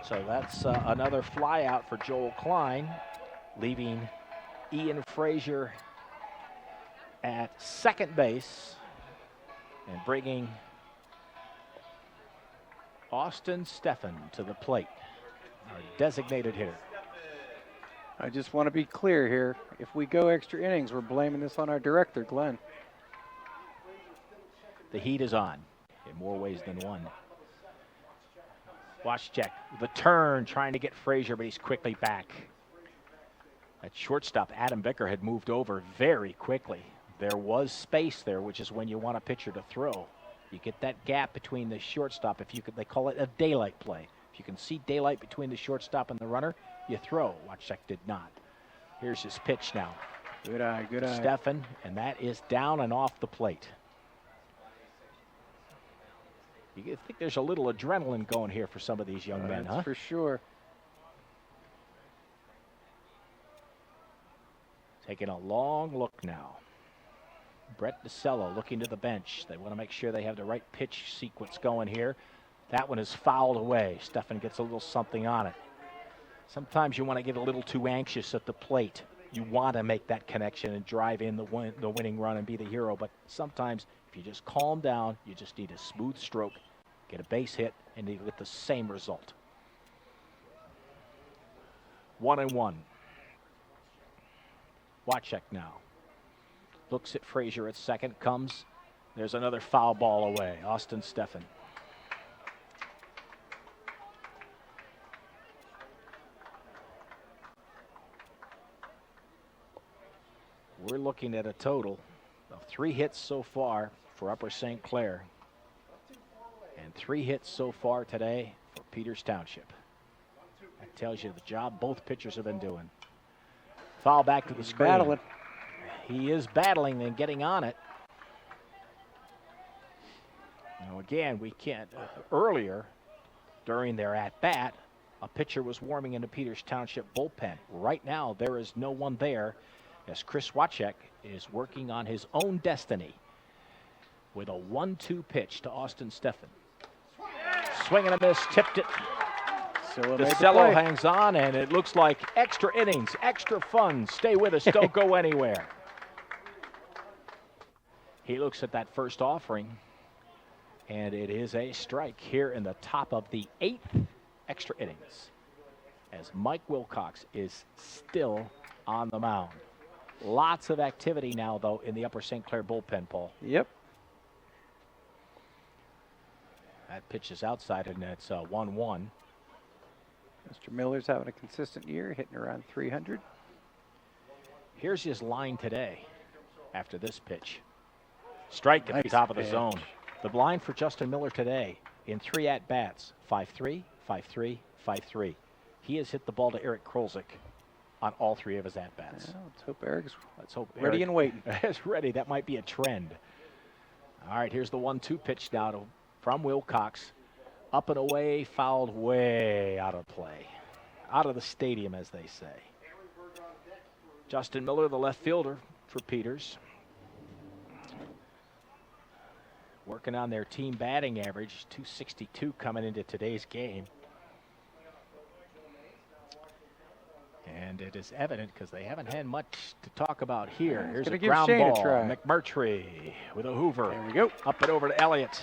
So that's another fly out for Joel Klein, leaving Ian Frazier at second base and bringing Austin Steffen to the plate, our designated hitter.
I just want to be clear here. If we go extra innings, we're blaming this on our director, Glenn.
The heat is on in more ways than one. Wachek, the turn, trying to get Frazier, but he's quickly back. At shortstop, Adam Bicker had moved over very quickly. There was space there, which is when you want a pitcher to throw. You get that gap between the shortstop. If you could, they call it a daylight play. If you can see daylight between the shortstop and the runner, you throw. Wachek did not. Here's his pitch now.
Good eye, good eye.
Steffen, and that is down and off the plate. You think there's a little adrenaline going here for some of these young men, huh?
For sure.
Taking a long look now. Brett DeCello looking to the bench. They want to make sure they have the right pitch sequence going here. That one is fouled away. Steffen gets a little something on it. Sometimes you want to get a little too anxious at the plate. You want to make that connection and drive in the winning run and be the hero. But sometimes if you just calm down, you just need a smooth stroke, get a base hit, and you get the same result. 1-1. Wachek now. Looks at Frazier at second, comes. There's another foul ball away. Austin Steffen. We're looking at a total of 3 hits so far for Upper St. Clair and 3 hits so far today for Peters Township. That tells you the job both pitchers have been doing. Foul back to the screen.
Battling.
He is battling and getting on it. Now again, we can't. Earlier, during their at-bat, a pitcher was warming in the Peters Township bullpen. Right now, there is no one there, as Chris Wachek is working on his own destiny with a 1-2 pitch to Austin Steffen. Swing and a miss, tipped it. DeCello hangs on, and it looks like extra innings, extra fun. Stay with us. Don't go anywhere. He looks at that first offering, and it is a strike here in the top of the 8th extra innings, as Mike Wilcox is still on the mound. Lots of activity now, though, in the Upper St. Clair bullpen, Paul.
Yep.
That pitch is outside, and it's 1-1.
Mr. Miller's having a consistent year, hitting around 300.
Here's his line today after this pitch. Strike at the top of the zone. The line for Justin Miller today in 3 at-bats, 5-3, 5-3, 5-3. He has hit the ball to Eric Krolzik on all 3 of his at-bats.
Yeah, let's hope Eric's
ready
and waiting.
Is ready. That might be a trend. All right, here's the 1-2 pitch now from Wilcox. Up and away, fouled way out of play. Out of the stadium, as they say. Justin Miller, the left fielder for Peters. Working on their team batting average, .262 coming into today's game. And it is evident because they haven't had much to talk about here. Here's a ground ball. McMurtry with a Hoover.
There we go.
Up and over to Elliott.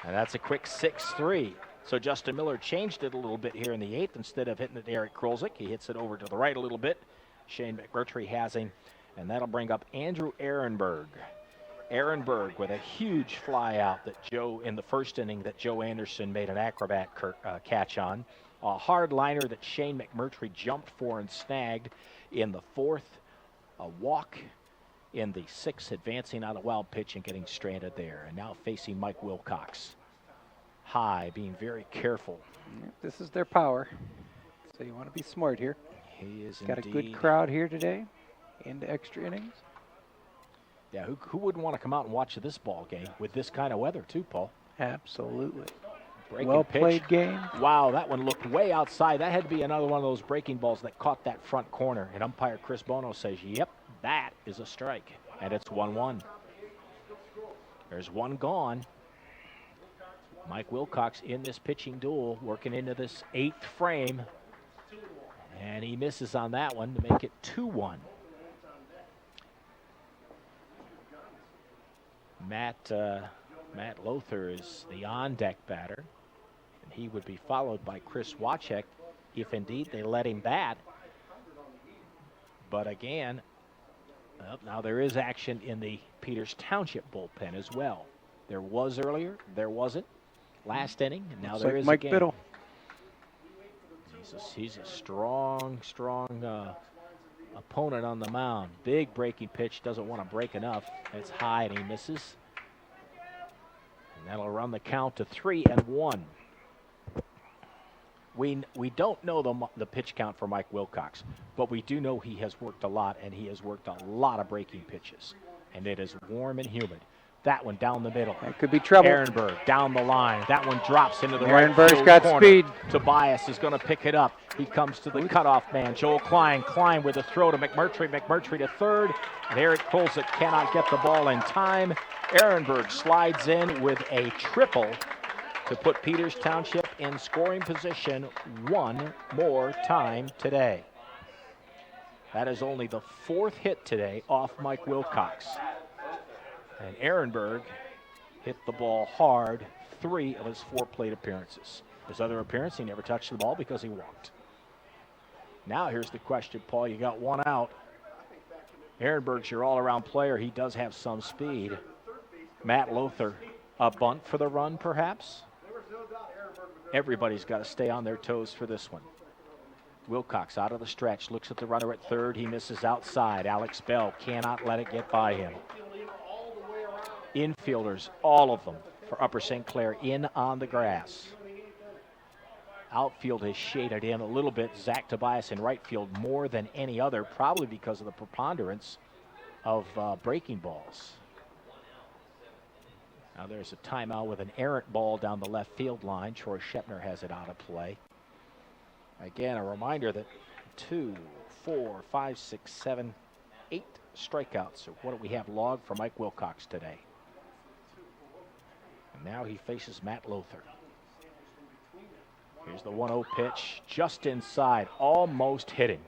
And that's a quick 6-3. So Justin Miller changed it a little bit here in the 8th. Instead of hitting it to Eric Krolzik, he hits it over to the right a little bit. Shane McMurtry has him. And that'll bring up Andrew Ehrenberg. Ehrenberg with a huge fly out that Joe, in the first inning, that Joe Anderson made an acrobat catch on. A hard liner that Shane McMurtry jumped for and snagged in the 4th. A walk in the 6th, advancing on a wild pitch and getting stranded there. And now facing Mike Wilcox. High, being very careful.
This is their power. So you want to be smart here.
He is
got
indeed.
A good crowd here today into extra innings.
Yeah, who wouldn't want to come out and watch this ball game with this kind of weather too, Paul?
Absolutely.
Well
played game.
Wow, that one looked way outside. That had to be another one of those breaking balls that caught that front corner. And umpire Chris Bono says, yep, that is a strike. And it's 1-1. There's one gone. Mike Wilcox in this pitching duel, working into this 8th frame. And he misses on that one to make it 2-1. Matt Lothar is the on-deck batter, and he would be followed by Chris Wachek if indeed they let him bat. But again, now there is action in the Peters Township bullpen as well. There was earlier, there wasn't last inning, and now there is
Mike
again.
Biddle.
He's a strong opponent on the mound. Big breaking pitch, doesn't want to break enough. It's high and he misses. And that'll run the count to 3-1. We don't know the pitch count for Mike Wilcox, but we do know he has worked a lot, and he has worked a lot of breaking pitches. And it is warm and humid. That one down the middle.
That could be trouble.
Ehrenberg down the line. That one drops into the
Ehrenberg's
right field
got
corner.
speed.
Tobias is going to pick it up. He comes to the cutoff man. Joel Klein with a throw to McMurtry. McMurtry to third. And Eric Krolzik cannot get the ball in time. Ehrenberg slides in with a triple to put Peters Township in scoring position one more time today. That is only the 4th hit today off Mike Wilcox. And Ehrenberg hit the ball hard 3 of his 4 plate appearances. His other appearance, he never touched the ball because he walked. Now here's the question, Paul. You got one out. Ehrenberg's your all-around player. He does have some speed. Matt Lothar, a bunt for the run, perhaps? Everybody's got to stay on their toes for this one. Wilcox out of the stretch, looks at the runner at third. He misses outside. Alex Bell cannot let it get by him. Infielders, all of them, for Upper St. Clair in on the grass. Outfield has shaded in a little bit. Zach Tobias in right field more than any other, probably because of the preponderance of breaking balls. Now there's a timeout with an errant ball down the left field line. Troy Shepner has it out of play. Again, a reminder that 2, 4, 5, 6, 7, 8 strikeouts. So what do we have logged for Mike Wilcox today? And now he faces Matt Lothar. Here's the 1-0 pitch, just inside, almost hitting.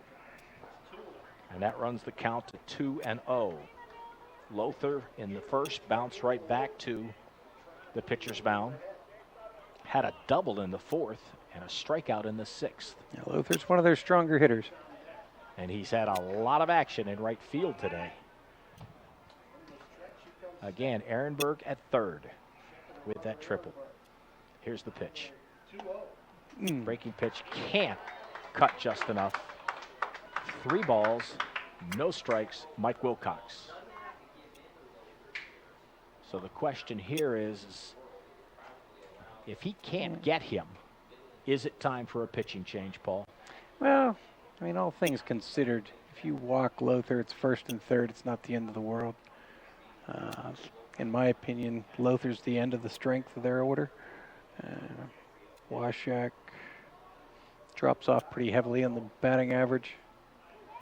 And that runs the count to 2-0. Lothar in the first, bounced right back to the pitcher's mound. Had a double in the fourth and a strikeout in the sixth.
Yeah, Lothar's one of their stronger hitters.
And he's had a lot of action in right field today. Again, Ehrenberg at third with that triple. Here's the pitch. Breaking pitch can't cut just enough. 3 balls, no strikes, Mike Wilcox. So the question here is if he can't get him, is it time for a pitching change, Paul?
Well, I mean, all things considered, if you walk Lothar, it's first and third. It's not the end of the world. In my opinion, Lothar's the end of the strength of their order. Washak drops off pretty heavily on the batting average.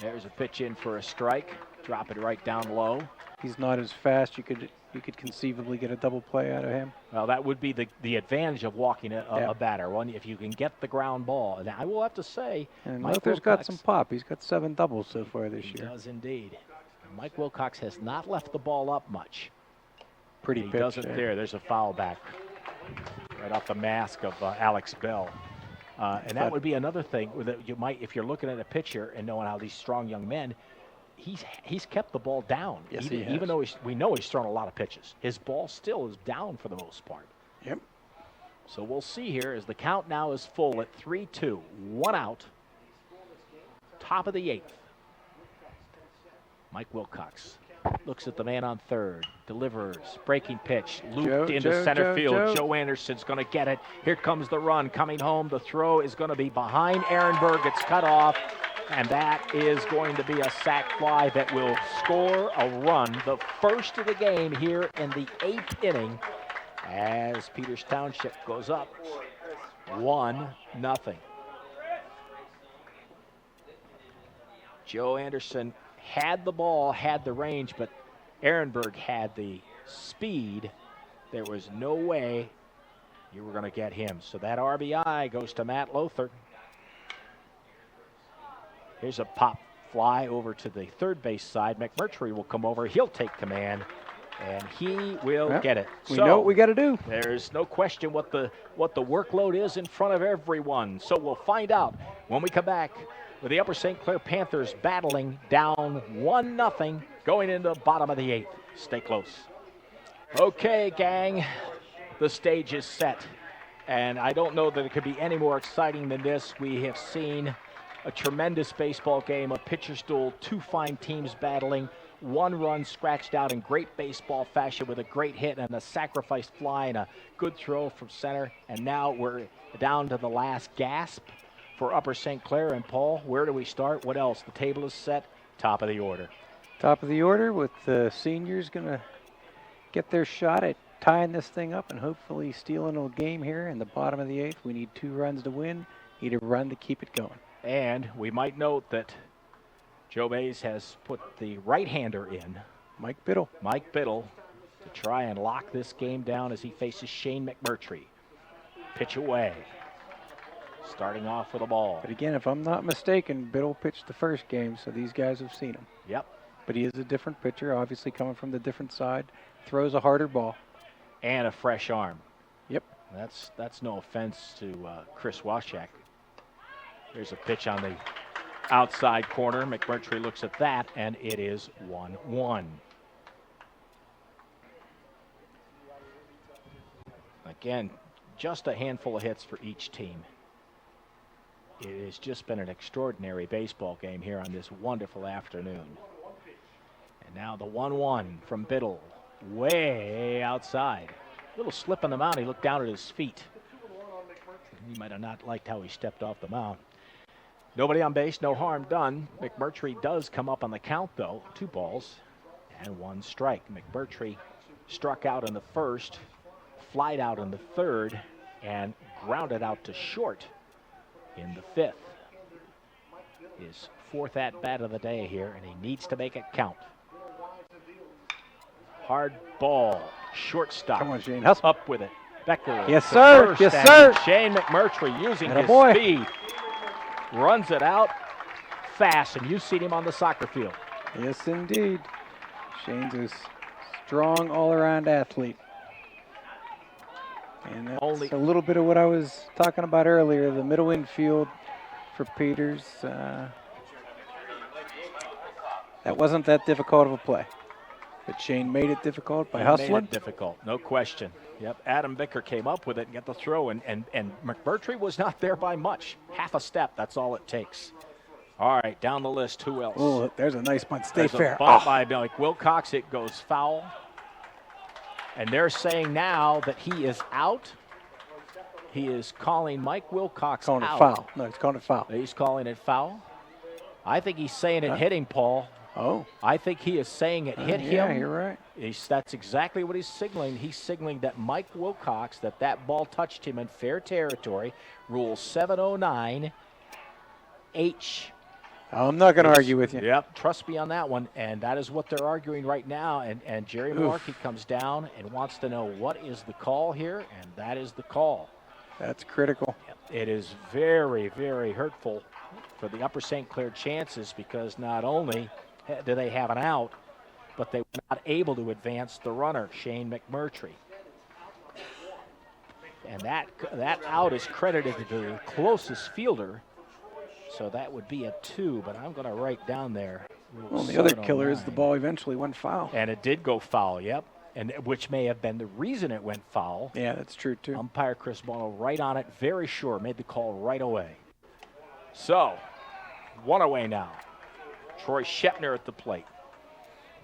There's a pitch in for a strike. Drop it right down low.
He's not as fast. You could conceivably get a double play out of him.
Well, that would be the advantage of walking a batter. One, if you can get the ground ball. And I will have to say,
And
Mike
Lothar's
Wilcox
got some pop. He's got 7 doubles so far this year.
Does indeed. Mike Wilcox has not left the ball up much.
Pretty
He
pitch
doesn't
there.
There's a foul back right off the mask of Alex Bell. And that would be another thing that you might, if you're looking at a pitcher and knowing how these strong young men, he's kept the ball down.
Yes,
even though we know he's thrown a lot of pitches. His ball still is down for the most part.
Yep.
So we'll see here as the count now is full at 3-2. 1 out. Top of the 8th. Mike Wilcox looks at the man on third, delivers, breaking pitch, looped into center field. Joe Anderson's going to get it. Here comes the run, coming home. The throw is going to be behind Ehrenberg. It's cut off, and that is going to be a sac fly that will score a run, the first of the game here in the 8th inning, as Peters Township goes up 1-0. Joe Anderson had the ball, had the range, but Ehrenberg had the speed. There was no way you were going to get him. So that RBI goes to Matt Lothar. Here's a pop fly over to the third base side. McMurtry will come over. He'll take command, and he will get it.
We know what we got to do.
There's no question what the workload is in front of everyone. So we'll find out when we come back with the Upper St. Clair Panthers battling down 1-0 going into the bottom of the 8th. Stay close. Okay, gang, the stage is set. And I don't know that it could be any more exciting than this. We have seen a tremendous baseball game, a pitcher's duel, 2 fine teams battling, 1 run scratched out in great baseball fashion with a great hit and a sacrifice fly and a good throw from center. And now we're down to the last gasp for Upper St. Clair. And Paul, where do we start? What else? The table is set. Top of the order.
Top of the order with the seniors going to get their shot at tying this thing up and hopefully stealing a game here in the bottom of the 8th. We need 2 runs to win, need a run to keep it going.
And we might note that Joe Mays has put the right-hander in,
Mike Biddle,
to try and lock this game down as he faces Shane McMurtry. Pitch away. Starting off with a ball.
But again, if I'm not mistaken, Biddle pitched the first game, so these guys have seen him.
Yep.
But he is a different pitcher, obviously coming from the different side. Throws a harder ball.
And a fresh arm.
Yep.
That's no offense to Chris Washak. There's a pitch on the outside corner. McMurtry looks at that, and it is 1-1. Again, just a handful of hits for each team. It has just been an extraordinary baseball game here on this wonderful afternoon. And now the 1-1 from Biddle, way outside. A little slip on the mound. He looked down at his feet. He might have not liked how he stepped off the mound. Nobody on base, no harm done. McMurtry does come up on the count, though. 2 balls and 1 strike. McMurtry struck out in the first, flied out in the third, and grounded out to short in the 5th. His 4th at-bat of the day here, and he needs to make it count. Hard ball, shortstop.
Come on, Shane, hustle.
Up with it. Becker.
Yes,
to
sir.
first,
Yes,
and
sir.
Shane McMurtry using his
Attaboy.
speed. Runs it out fast, and you've seen him on the soccer field.
Yes, indeed. Shane's a strong all-around athlete. And that's a little bit of what I was talking about earlier, the middle infield for Peters. That wasn't that difficult of a play. But Shane made it difficult by hustling.
Made it difficult, no question. Yep, Adam Bicker came up with it and got the throw, and McMurtry was not there by much. Half a step, that's all it takes. All right, down the list, who else?
Oh, there's a nice bunt. Stay
There's
fair.
A bunt by Mike Wilcox. It goes foul. And they're saying now that he is out. He is calling Mike Wilcox
calling
out.
It foul. No, he's calling it foul.
He's calling it foul. I think he's saying it hit him, Paul.
Oh.
I think he is saying it hit him.
Yeah, you're right.
That's exactly what he's signaling. He's signaling that Mike Wilcox, that ball touched him in fair territory. Rule 709 H.
I'm not going to argue with you.
Yep, trust me on that one. And that is what they're arguing right now. And Jerry Malarkey comes down and wants to know what is the call here, and that is the call.
That's critical.
It is very, very hurtful for the Upper St. Clair chances, because not only do they have an out, but they were not able to advance the runner, Shane McMurtry. And that out is credited to the closest fielder, so that would be a 2, but I'm going to write down there.
Well, the other killer is the ball eventually went foul.
And it did go foul, yep, and which may have been the reason it went foul.
Yeah, that's true, too.
Umpire Chris Bono right on it, very sure, made the call right away. So, one away now. Troy Shepner at the plate.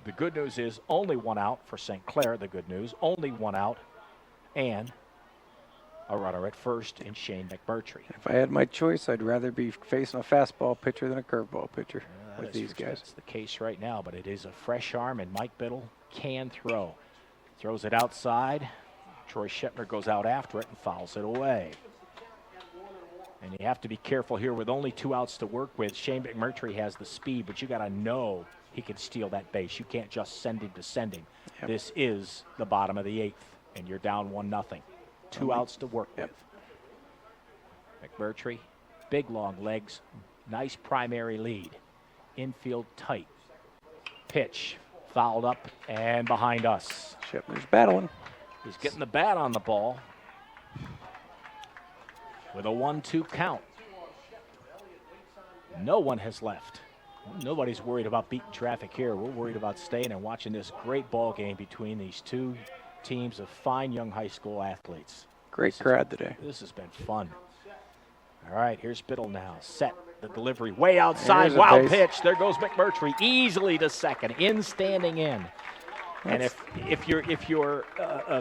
The good news is only one out for St. Clair. The good news, only one out, and a runner at first in Shane McMurtry.
If I had my choice, I'd rather be facing a fastball pitcher than a curveball pitcher with these guys.
That's the case right now, but it is a fresh arm, and Mike Biddle can throw. Throws it outside. Troy Shepner goes out after it and fouls it away. And you have to be careful here with only 2 outs to work with. Shane McMurtry has the speed, but you got to know he can steal that base. You can't just send him to sending. Yep. This is the bottom of the 8th, and you're down 1-0. 2 outs to work with. McMurtry, big long legs, nice primary lead. Infield tight. Pitch, fouled up and behind us.
Shepner's battling.
He's getting the bat on the ball with a 1-2 count. No one has left. Nobody's worried about beating traffic here. We're worried about staying and watching this great ball game between these two teams of fine young high school athletes.
Great crowd today.
This has been fun. All right, here's Biddle now. Set the delivery way outside. Wild pitch. There goes McMurtry easily to second. Standing in. And if you're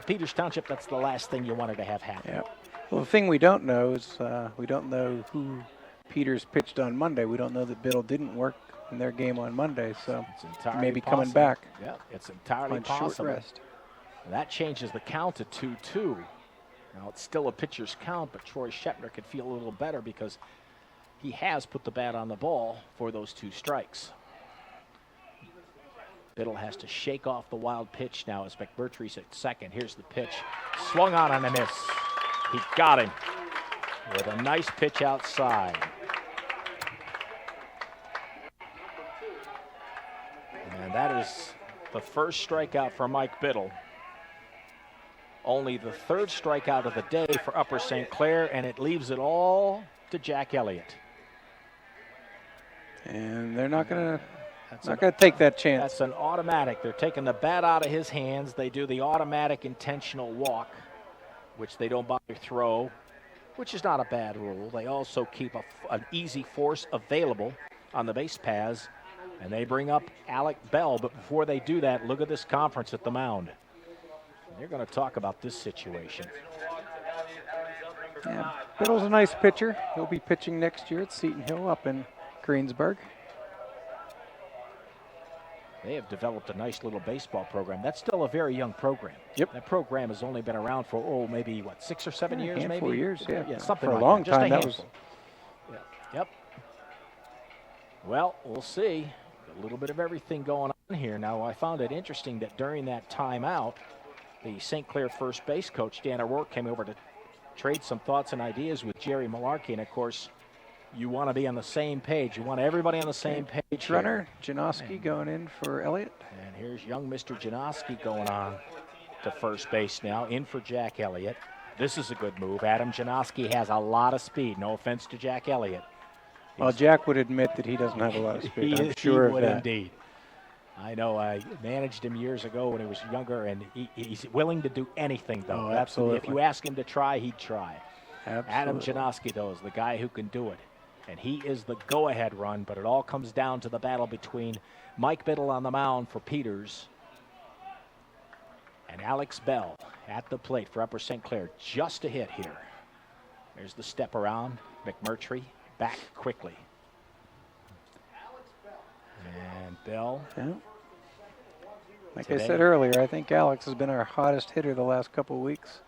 Peters Township, that's the last thing you wanted to have happen.
Yep. Well, the thing we don't know is we don't know who Peters pitched on Monday. We don't know that Biddle didn't work in their game on Monday, so maybe
possible.
Coming back.
Yeah, it's entirely
on
possible.
Short rest.
And that changes the count to 2-2. Now it's still a pitcher's count, but Troy Shepner could feel a little better because he has put the bat on the ball for those 2 strikes. Biddle has to shake off the wild pitch now as McMurtry's at second. Here's the pitch. Swung on a miss. He got him with a nice pitch outside. And that is the first strikeout for Mike Biddle. Only the 3rd strikeout of the day for Upper St. Clair, and it leaves it all to Jack Elliott.
And they're not going to take that chance.
That's an automatic. They're taking the bat out of his hands. They do the automatic intentional walk, which they don't bother throw, which is not a bad rule. They also keep an easy force available on the base paths, and they bring up Alec Bell. But before they do that, look at this conference at the mound. They're going to talk about this situation.
Yeah, Biddle's a nice pitcher. He'll be pitching next year at Seton Hill up in Greensburg.
They have developed a nice little baseball program. That's still a very young program.
Yep.
That program has only been around for, maybe, 6 or 7 years, maybe?
4 years, yeah.
Something
for
like
a long
that. Just
time,
a
that was.
Yeah. Yep. Well, we'll see. A little bit of everything going on here. Now, I found it interesting that during that timeout, The St. Clair first base coach, Dan O'Rourke, came over to trade some thoughts and ideas with Jerry Malarkey. And, of course, you want to be on the same page. You want everybody on the same page.
Runner, Janoski going in for Elliott.
And here's young Mr. Janoski going on to first base now, in for Jack Elliott. This is a good move. Adam Janoski has a lot of speed. No offense to Jack Elliott.
Well, Jack would admit that he doesn't have a lot of speed. I'm sure
he would
of that.
Indeed. I know. I managed him years ago when he was younger, and he's willing to do anything, though.
Oh, absolutely.
If you ask him to try, he'd try.
Absolutely.
Adam Janoski, though, is the guy who can do it. And he is the go-ahead run, but it all comes down to the battle between Mike Biddle on the mound for Peters and Alex Bell at the plate for Upper St. Clair. Just a hit here. There's the step around. McMurtry back quickly. And Bell.
Yeah. Like
Today.
I said earlier, I think Alex has been our hottest hitter the last couple of weeks.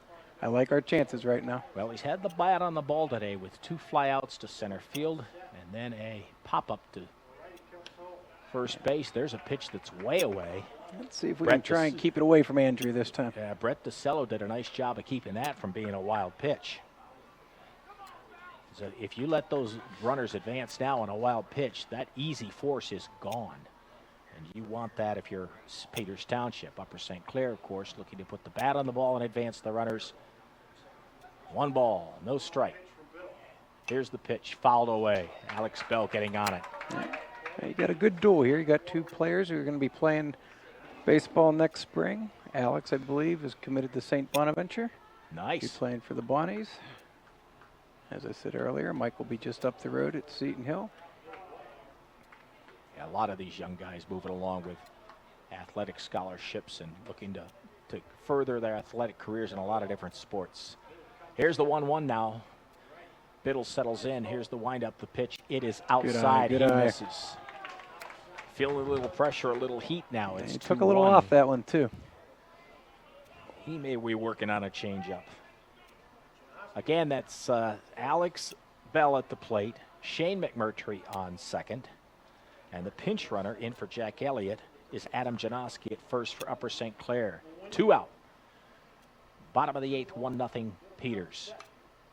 I like our chances right now.
Well, he's had the bat on the ball today with 2 flyouts to center field and then a pop-up to first base. There's a pitch that's way away.
Let's see if we
Brett
can try and keep it away from Andrew this time.
Brett DeCello did a nice job of keeping that from being a wild pitch. So if you let those runners advance now on a wild pitch, that easy force is gone. And you want that if you're Peters Township. Upper St. Clair, of course, looking to put the bat on the ball and advance the runners. 1 ball, no strike. Here's the pitch, fouled away. Alex Bell getting on it.
Yeah, you got a good duel here. You got 2 players who are going to be playing baseball next spring. Alex, I believe, is committed to St. Bonaventure.
Nice.
He's playing for the Bonnies. As I said earlier, Mike will be just up the road at Seton Hill.
Yeah, a lot of these young guys moving along with athletic scholarships and looking to further their athletic careers in a lot of different sports. Here's the 1-1 now. Biddle settles in. Here's the windup, the pitch. It is outside.
Good
he
eye.
misses. Feeling a little pressure, a little heat now. It's
He took a little off that one, too.
He may be working on a changeup. Again, that's Alex Bell at the plate, Shane McMurtry on second, and the pinch runner in for Jack Elliott is Adam Janoski at first for Upper St. Clair. 2 out. Bottom of the 8th, 1-0 Peters.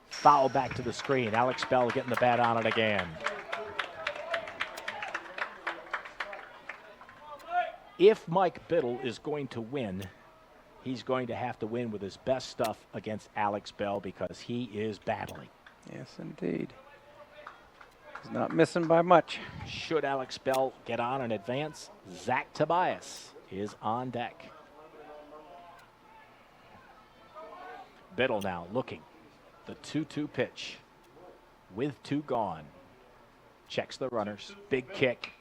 Foul back to the screen. Alex Bell getting the bat on it again. If Mike Biddle is going to win, he's going to have to win with his best stuff against Alex Bell because he is battling.
Yes, indeed. He's not missing by much.
Should Alex Bell get on and advance, Zach Tobias is on deck. Biddle now looking. The 2-2 pitch with 2 gone. Checks the runners. Big kick.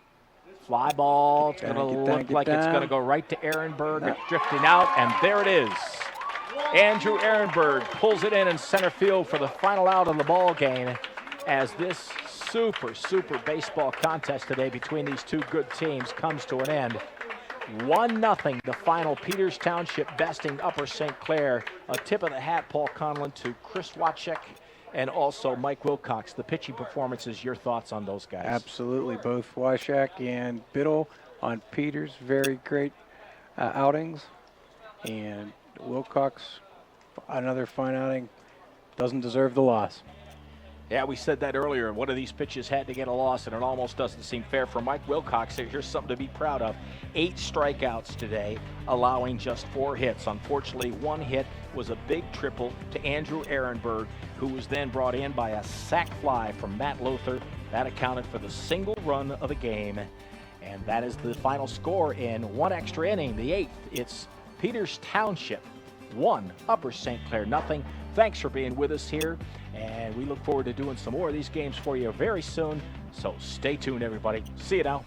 Fly ball. It's going to look like it's going to go right to Ehrenberg. It's drifting out, and there it is. Andrew Ehrenberg pulls it in center field for the final out of the ball game as this super baseball contest today between these 2 good teams comes to an end. 1-0 the final. Peters Township besting Upper St. Clair. A tip of the hat, Paul Conlon, to Chris Wachek and also Mike Wilcox. The pitching performances, your thoughts on those guys?
Absolutely. Both Washak and Biddle on Peters. Very great outings. And Wilcox, another fine outing. Doesn't deserve the loss.
Yeah, we said that earlier. One of these pitches had to get a loss, and it almost doesn't seem fair for Mike Wilcox. Here's something to be proud of. 8 strikeouts today, allowing just 4 hits. Unfortunately, 1 hit was a big triple to Andrew Ehrenberg, who was then brought in by a sac fly from Matt Lothar. That accounted for the single run of the game, and that is the final score in 1 extra inning, the 8th. It's Peters Township 1, Upper St. Clair 0. Thanks for being with us here, and we look forward to doing some more of these games for you very soon. So stay tuned, everybody. See you now.